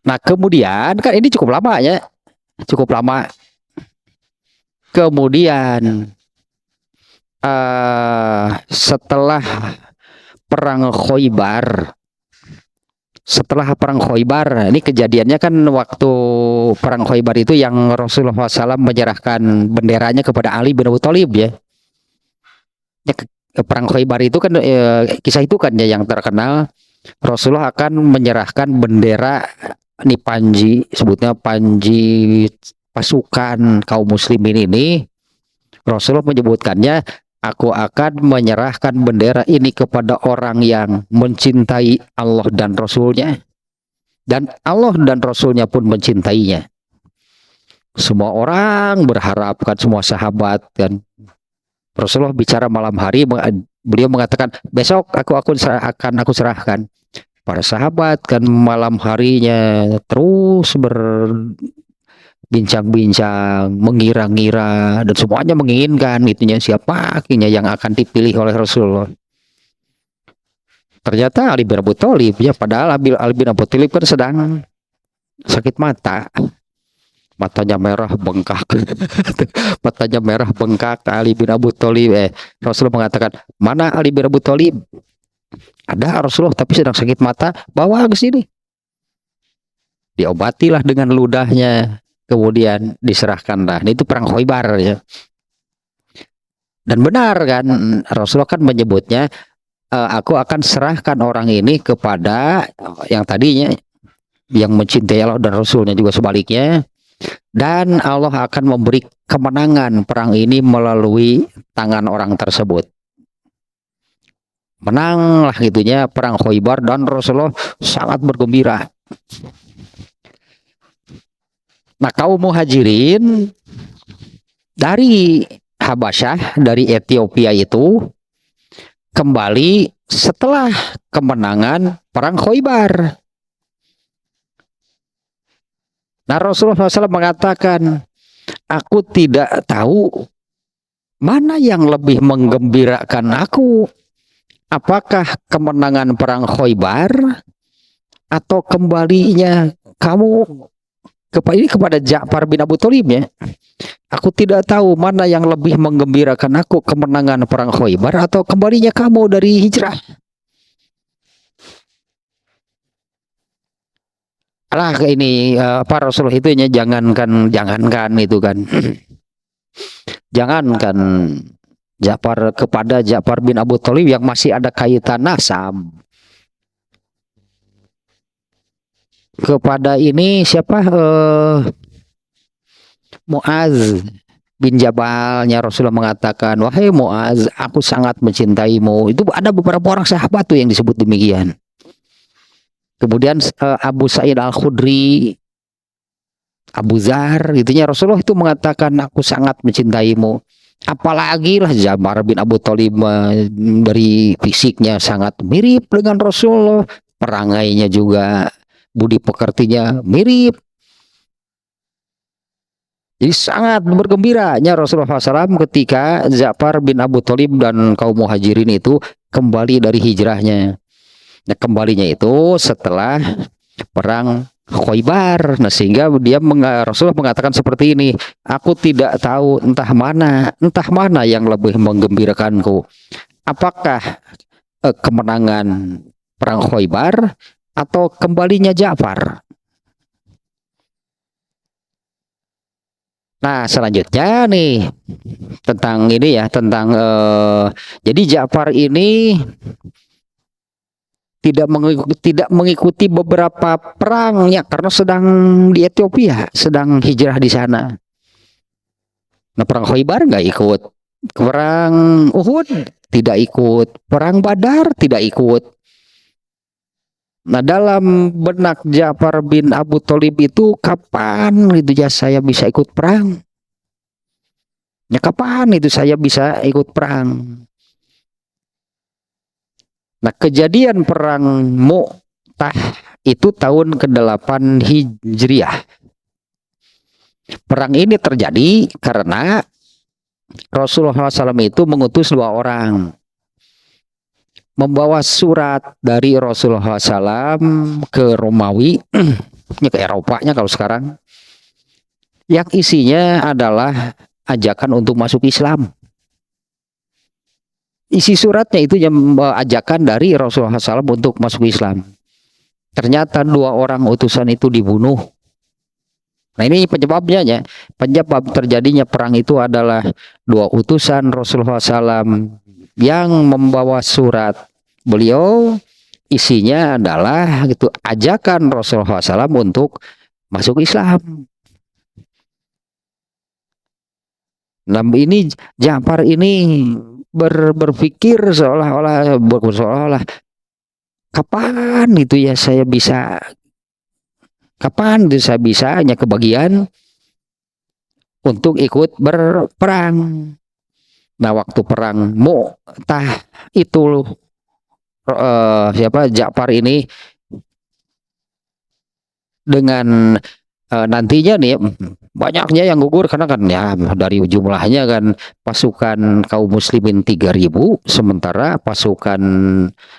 Nah, kemudian kan ini cukup lama ya, cukup lama. Kemudian setelah perang Khoibar, ini kejadiannya kan waktu perang Khoibar itu yang Rasulullah SAW menyerahkan benderanya kepada Ali bin Abi Thalib ya. Perang Khoibar itu kan kisah itu kan ya yang terkenal. Rasulullah akan menyerahkan bendera ini panji, sebutnya panji pasukan kaum muslimin ini. Rasulullah menyebutkannya, aku akan menyerahkan bendera ini kepada orang yang mencintai Allah dan Rasulnya, dan Allah dan Rasulnya pun mencintainya. Semua orang berharap kan, semua sahabat kan. Rasulullah bicara malam hari, beliau mengatakan besok aku serahkan. Para sahabat kan malam harinya terus berbincang-bincang, mengira-ngira, dan semuanya menginginkan itunya siapa akhirnya yang akan dipilih oleh Rasulullah. Ternyata Ali bin Abi Thalib ya, padahal Ali bin Abi Thalib kan sedang sakit mata. Matanya merah bengkak. Matanya merah bengkak Ali bin Abi Thalib. Rasulullah mengatakan, mana Ali bin Abi Thalib? Ada Rasulullah, tapi sedang sakit mata, bawa ke sini. Diobatilah dengan ludahnya, kemudian diserahkanlah. Ini itu perang Khoibar ya. Dan benar kan, Rasulullah kan menyebutnya, aku akan serahkan orang ini kepada yang tadinya yang mencintai Allah dan Rasulnya, juga sebaliknya. Dan Allah akan memberi kemenangan perang ini melalui tangan orang tersebut. Menanglah gitunya perang Khoibar, dan Rasulullah sangat bergembira. Nah, kaum muhajirin dari Habasyah, dari Ethiopia itu kembali setelah kemenangan perang Khoibar. Nah, Rasulullah SAW mengatakan, aku tidak tahu mana yang lebih menggembirakan aku. Apakah kemenangan perang Khoibar atau kembalinya kamu kepada Ja'far bin Abi Thalib ya? Aku tidak tahu mana yang lebih menggembirakan aku, kemenangan perang Khoibar atau kembalinya kamu dari hijrah. Alah, ini Rasulullah itu jangankan itu kan. Jangankan kepada Ja'far bin Abi Thalib yang masih ada kaitan nasab. kepada ini siapa, Muaz bin Jabalnya Rasulullah mengatakan, wahai Muaz, aku sangat mencintaimu. Itu ada beberapa orang sahabat tuh yang disebut demikian. Kemudian Abu Sa'id Al-Khudri, Abu Zar, gitunya Rasulullah itu mengatakan aku sangat mencintaimu. Apalagi lah Ja'far bin Abu Thalib, dari fisiknya sangat mirip dengan Rasulullah, perangainya juga, budi pekertinya mirip. Jadi sangat bergembiranya Rasulullah SAW ketika Ja'far bin Abu Thalib dan kaum muhajirin itu kembali dari hijrahnya. Nah, kembalinya itu setelah perang Khaybar. Nah, sehingga Rasulullah mengatakan seperti ini, aku tidak tahu entah mana yang lebih menggembirakanku. Apakah kemenangan perang Khaybar atau kembalinya Ja'far? Nah, selanjutnya nih tentang ini ya, tentang jadi Ja'far ini tidak mengikuti beberapa perangnya karena sedang di Ethiopia, sedang hijrah di sana. Nah, perang Khaybar nggak ikut, perang Uhud tidak ikut, perang Badar tidak ikut. Nah, dalam benak Ja'far bin Abu Thalib itu, kapan gitu ya saya bisa ikut perang? Ya kapan itu saya bisa ikut perang? Nah, kejadian perang Mu'tah itu tahun ke-8 Hijriah. Perang ini terjadi karena Rasulullah SAW itu mengutus 2 orang membawa surat dari Rasulullah SAW ke Romawi, ke Eropanya kalau sekarang, yang isinya adalah ajakan untuk masuk Islam. Isi suratnya itu yang ajakan dari Rasulullah SAW untuk masuk Islam. Ternyata 2 orang utusan itu dibunuh. Nah, ini penyebabnya ya. Penyebab terjadinya perang itu adalah 2 utusan Rasulullah SAW yang membawa surat. Beliau isinya adalah gitu ajakan Rasulullah SAW untuk masuk Islam. Nah, ini Ja'far ini berpikir seolah-olah kapan itu ya saya bisa, kapan itu saya bisa hanya kebagian untuk ikut berperang. Nah, waktu perang Mu'tah itu Ja'far ini dengan nantinya nih banyaknya yang gugur karena kan ya dari jumlahnya kan pasukan kaum muslimin 3.000, sementara pasukan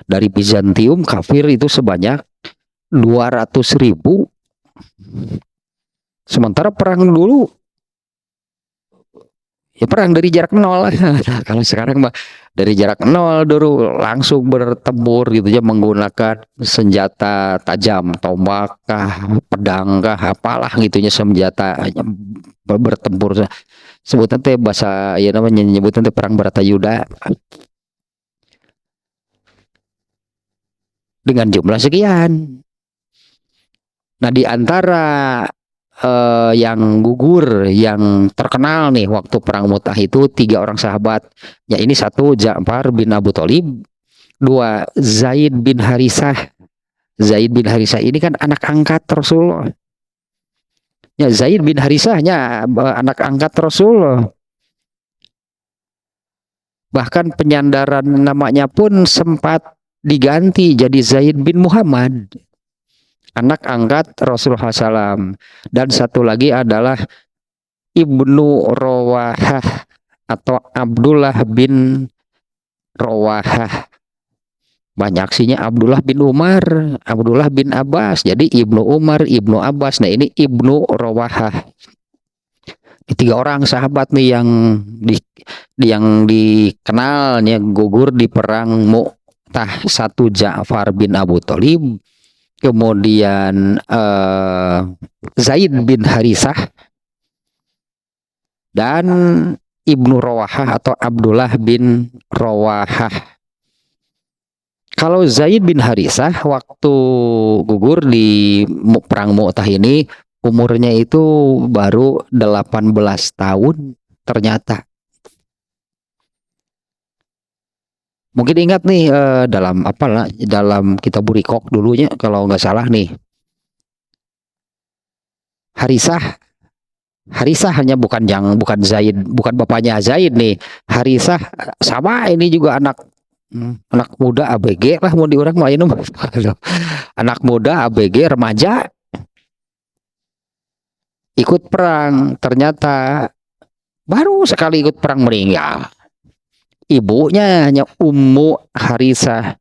dari Bizantium kafir itu sebanyak 200.000. Sementara perang dulu ya perang dari jarak 0. Nah, kalau sekarang mah dari jarak 0 dulu langsung bertempur gitu ya, menggunakan senjata tajam, tombak kah, pedang kah, apalah gitunya senjata bertempur. Sebutan teh bahasa ya namanya nyebutan teh perang Baratayuda dengan jumlah sekian. Nah, di antara yang gugur, yang terkenal nih waktu perang Mu'tah itu 3 orang sahabat. Ya, ini 1 Ja'far bin Abu Thalib, 2 Zaid bin Harisah. Zaid bin Harisah ini kan anak angkat Rasulullah. Ya, Zaid bin Harisahnya anak angkat Rasulullah. Bahkan penyandaran namanya pun sempat diganti jadi Zaid bin Muhammad, anak angkat Rasulullah SAW. Dan 1 lagi adalah Ibnu Rawahah atau Abdullah bin Rawahah. Banyak sihnya Abdullah bin Umar, Abdullah bin Abbas. Jadi Ibnu Umar, Ibnu Abbas. Nah, ini Ibnu Rawahah. 3 orang sahabat nih yang dikenalnya gugur di perang Mu'tah. 1 Ja'far bin Abu Thalib, kemudian Zaid bin Harisah, dan Ibnu Rawahah atau Abdullah bin Rawahah. Kalau Zaid bin Harisah waktu gugur di perang Mu'tah ini umurnya itu baru 18 tahun ternyata. Mungkin ingat nih dalam apalah dalam kitab Burikok dulunya kalau nggak salah nih. Harisah Harisah hanya bukan Zaid, bukan bapaknya Zaid nih. Harisah sama ini juga anak muda ABG lah mau di orang main anak muda ABG remaja ikut perang, ternyata baru sekali ikut perang meninggal. Ibunya hanya Ummu Harisah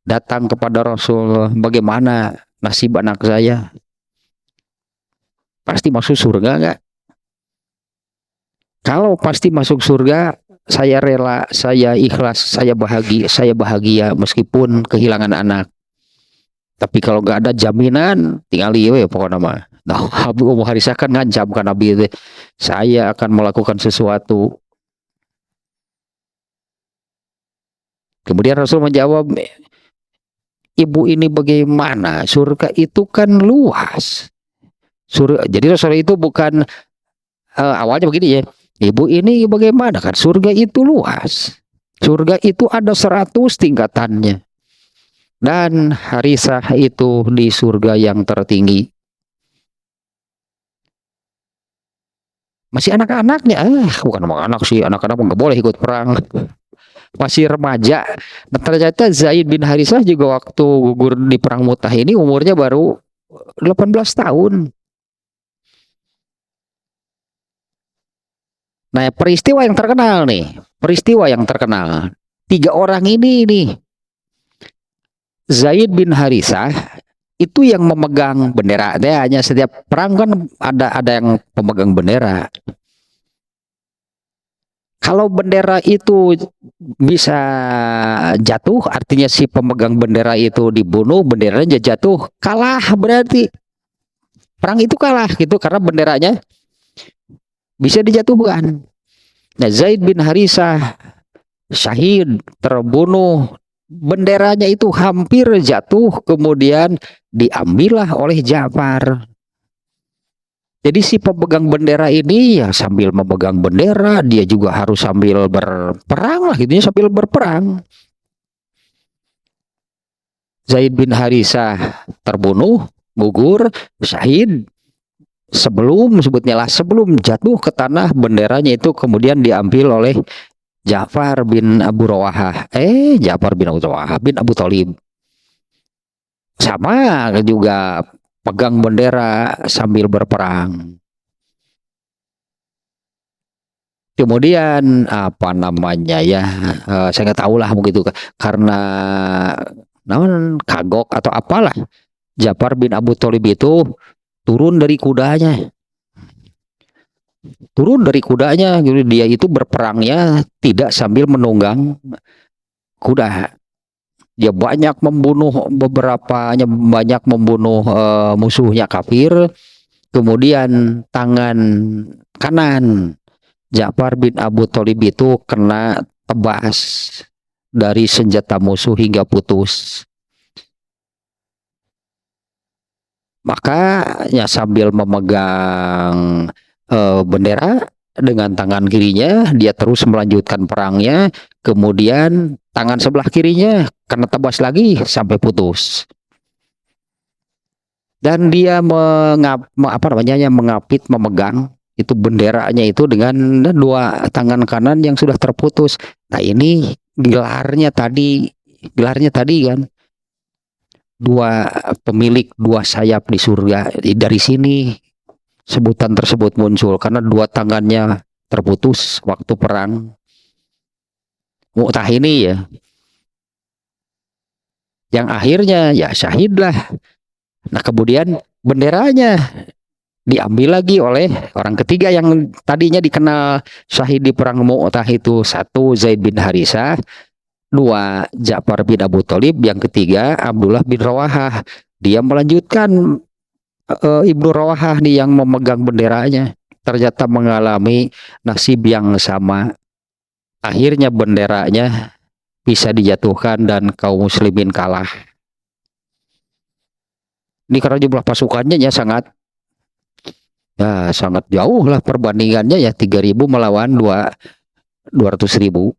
datang kepada Rasul, bagaimana nasib anak saya, pasti masuk surga nggak? Kalau pasti masuk surga, saya rela, saya ikhlas, saya bahagia meskipun kehilangan anak. Tapi kalau nggak ada jaminan, tinggal ya pokoknya mah. Nah, Ummu Harisah kan ngancam kan Nabi itu, saya akan melakukan sesuatu. Kemudian Rasul menjawab, ibu ini bagaimana? Surga itu kan luas. Jadi Rasul itu bukan awalnya begini ya. Ibu ini bagaimana kan? Surga itu luas. Surga itu ada 100 tingkatannya. Dan Harisah itu di surga yang tertinggi. Masih anak-anaknya, bukan anak sih, anak-anak nggak boleh ikut perang. Masih remaja. Nah, ternyata Zaid bin Harisah juga waktu gugur di perang Mu'tah ini umurnya baru 18 tahun. Nah, peristiwa yang terkenal nih, peristiwa yang terkenal. 3 orang ini nih, Zaid bin Harisah itu yang memegang bendera. Dia hanya setiap perang kan ada yang pemegang bendera. Kalau bendera itu bisa jatuh, artinya si pemegang bendera itu dibunuh, benderanya jatuh, kalah berarti. Perang itu kalah gitu karena benderanya bisa dijatuhkan. Nah, Zaid bin Harisah syahid, terbunuh, benderanya itu hampir jatuh, kemudian diambillah oleh Ja'far. Jadi si pemegang bendera ini ya sambil memegang bendera, dia juga harus sambil berperang lah, gitu, sambil berperang. Zaid bin Harisah terbunuh, gugur, syahid. Sebelum jatuh ke tanah, benderanya itu kemudian diambil oleh Ja'far bin Abu Rawahah. Ja'far bin Abu Thalib. Sama juga pegang bendera sambil berperang. Kemudian apa namanya ya, saya nggak tahu lah begitu karena namun kagok atau apalah, Ja'far bin Abu Thalib itu turun dari kudanya. Gitu. Dia itu berperangnya tidak sambil menunggang kuda. Dia banyak membunuh musuhnya kafir. Kemudian tangan kanan Ja'far bin Abu Thalib itu kena tebas dari senjata musuh hingga putus. Maka ya sambil memegang bendera dengan tangan kirinya, dia terus melanjutkan perangnya. Kemudian tangan sebelah kirinya kena tebas lagi sampai putus. Dan dia mengapit, memegang itu benderanya itu dengan 2 tangan kanan yang sudah terputus. Nah, ini gelarnya tadi kan, 2 pemilik 2 sayap di surga. Dari sini sebutan tersebut muncul karena 2 tangannya terputus waktu perang Mu'tah ini ya, yang akhirnya ya syahid lah. Nah, kemudian benderanya diambil lagi oleh orang ketiga yang tadinya dikenal syahid di perang Mu'tah itu. 1 Zaid bin Harisah, 2 Ja'far bin Abu Thalib, yang ketiga Abdullah bin Rawahah. Dia melanjutkan Ibnu Rawahah nih yang memegang benderanya, ternyata mengalami nasib yang sama. Akhirnya benderanya bisa dijatuhkan dan kaum muslimin kalah. Ini karena jumlah pasukannya ya sangat jauh lah perbandingannya ya, 3.000 melawan 200.000.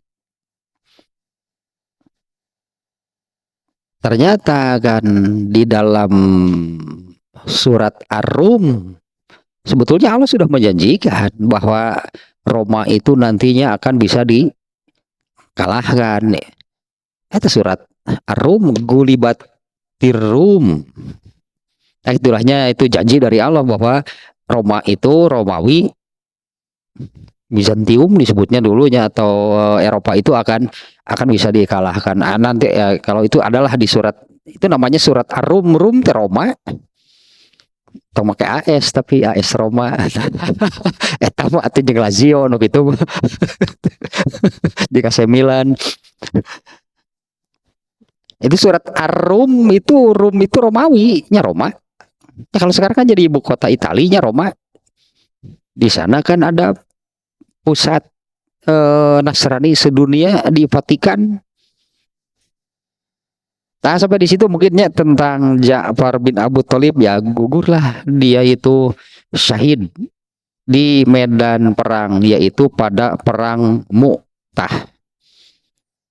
Ternyata kan di dalam surat Ar-Rum sebetulnya Allah sudah menjanjikan bahwa Roma itu nantinya akan bisa dikalahkan. Itu surat Ar-Rum, gulibat tirum. Nah, itulahnya itu janji dari Allah bahwa Roma itu Romawi, Bizantium disebutnya dulunya, atau Eropa itu akan bisa dikalahkan. Nanti ya, kalau itu adalah di surat itu namanya surat Ar-Rum, Rum te Roma. Atau pakai AS tapi AS Roma. Eta mah atuh jeung Lazio nu kitu. Di AC Milan. Itu surat Ar-Rum itu, Rum itu Romawi, nya Roma. Ya, kalau sekarang kan jadi ibu kota Italinya Roma. Di sana kan ada pusat Nasrani sedunia di Vatikan. Nah, sampai di situ mungkinnya tentang Ja'far bin Abu Thalib ya, gugurlah dia itu syahid di medan perang, yaitu pada perang Mu'tah.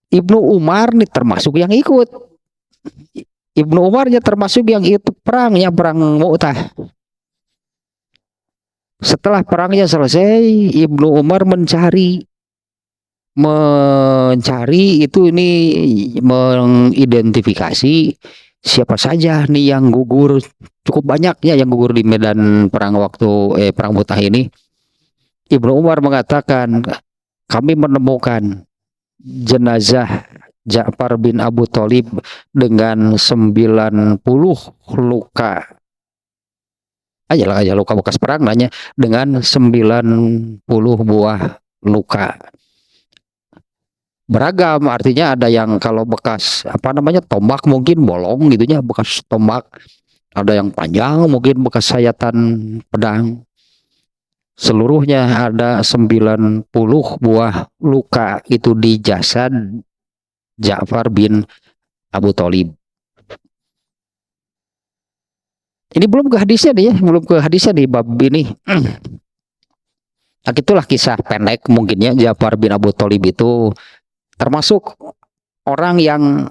Ibnu Umar nih termasuk yang ikut. Ibnu Umarnya termasuk yang itu perang Mu'tah. Setelah perangnya selesai, Ibnu Umar mencari itu ini mengidentifikasi siapa saja nih yang gugur. Cukup banyak ya yang gugur di medan perang waktu perang Mu'tah ini. Ibnu Umar mengatakan, kami menemukan jenazah Ja'far bin Abu Thalib dengan 90 luka. Aja luka bekas perang nanya, dengan 90 buah luka. Beragam, artinya ada yang kalau bekas tombak mungkin bolong gitunya, bekas tombak. Ada yang panjang mungkin bekas sayatan pedang. Seluruhnya ada 90 buah luka itu di jasad Ja'far bin Abu Thalib. Ini belum ke hadisnya nih bab ini. Nah, itulah kisah pendek mungkinnya Ja'far bin Abu Thalib itu termasuk orang yang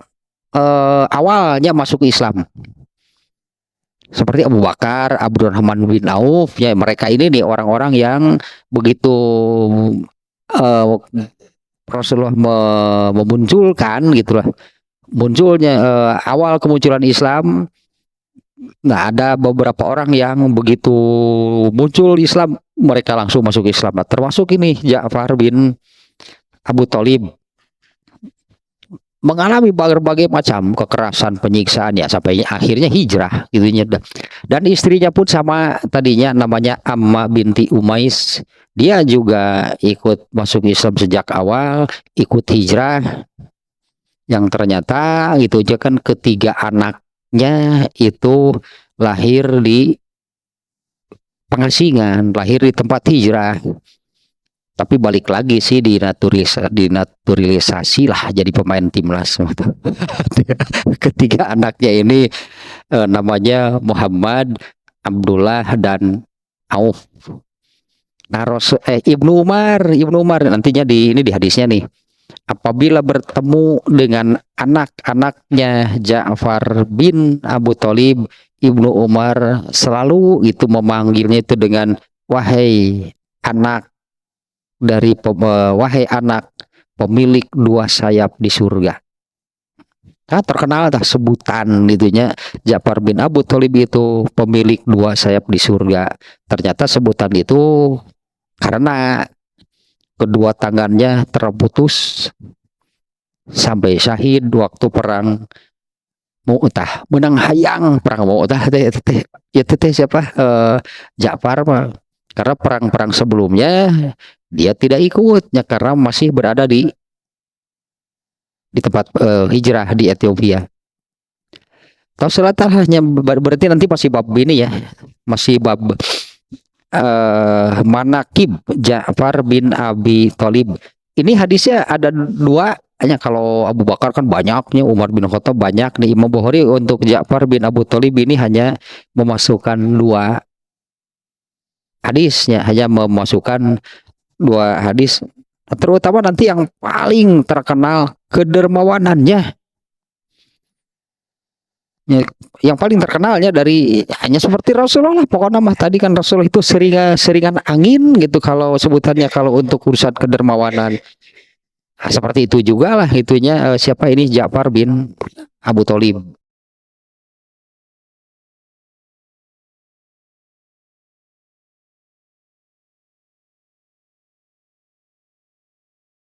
awalnya masuk Islam. Seperti Abu Bakar, Abdurrahman bin Auf, ya mereka ini nih orang-orang yang begitu Rasulullah memunculkan gitulah, munculnya awal kemunculan Islam. Nah, ada beberapa orang yang begitu muncul Islam mereka langsung masuk Islam. Nah, termasuk ini Ja'far bin Abu Thalib. Mengalami berbagai macam kekerasan, penyiksaan ya, sampai akhirnya hijrah gitunya. Dan istrinya pun sama, tadinya namanya Amma binti Umais, dia juga ikut masuk Islam sejak awal, ikut hijrah, yang ternyata gitu aja kan ketiga anaknya itu lahir di pengasingan, lahir di tempat hijrah. Tapi balik lagi sih dinaturalisasi lah jadi pemain timnas. Ketiga anaknya ini namanya Muhammad, Abdullah, dan Auf. Nah, Ibnu Umar nantinya di hadisnya nih, apabila bertemu dengan anak-anaknya Ja'far bin Abu Thalib, Ibnu Umar selalu itu memanggilnya itu dengan wahai anak pemilik dua sayap di surga. Nah, terkenal sebutan itunya Ja'far bin Abu Thalib itu pemilik dua sayap di surga. Ternyata sebutan itu karena kedua tangannya terputus sampai syahid waktu perang Mu'tah, menang hayang perang Mu'tah. Siapa? Ja'far mah. Karena perang-perang sebelumnya dia tidak ikutnya karena masih berada di tempat hijrah di Ethiopia. Tahu hanya berarti nanti masih bab ini ya, masih bab manakib Ja'far bin Abi Thalib. Ini hadisnya ada dua Makanya kalau Abu Bakar kan banyaknya, Umar bin Khattab banyak nih. Imam Bukhari untuk Ja'far bin Abu Thalib ini hanya memasukkan 2 hadisnya, hanya memasukkan 2 hadis, terutama nanti yang paling terkenal kedermawanannya. Ya, yang paling terkenalnya dari hanya seperti Rasulullah, pokoknya mah tadi kan Rasul itu seringan angin gitu kalau sebutannya, kalau untuk urusan kedermawanan. Nah, seperti itu juga lah itunya, siapa ini Ja'far bin Abu Thalib.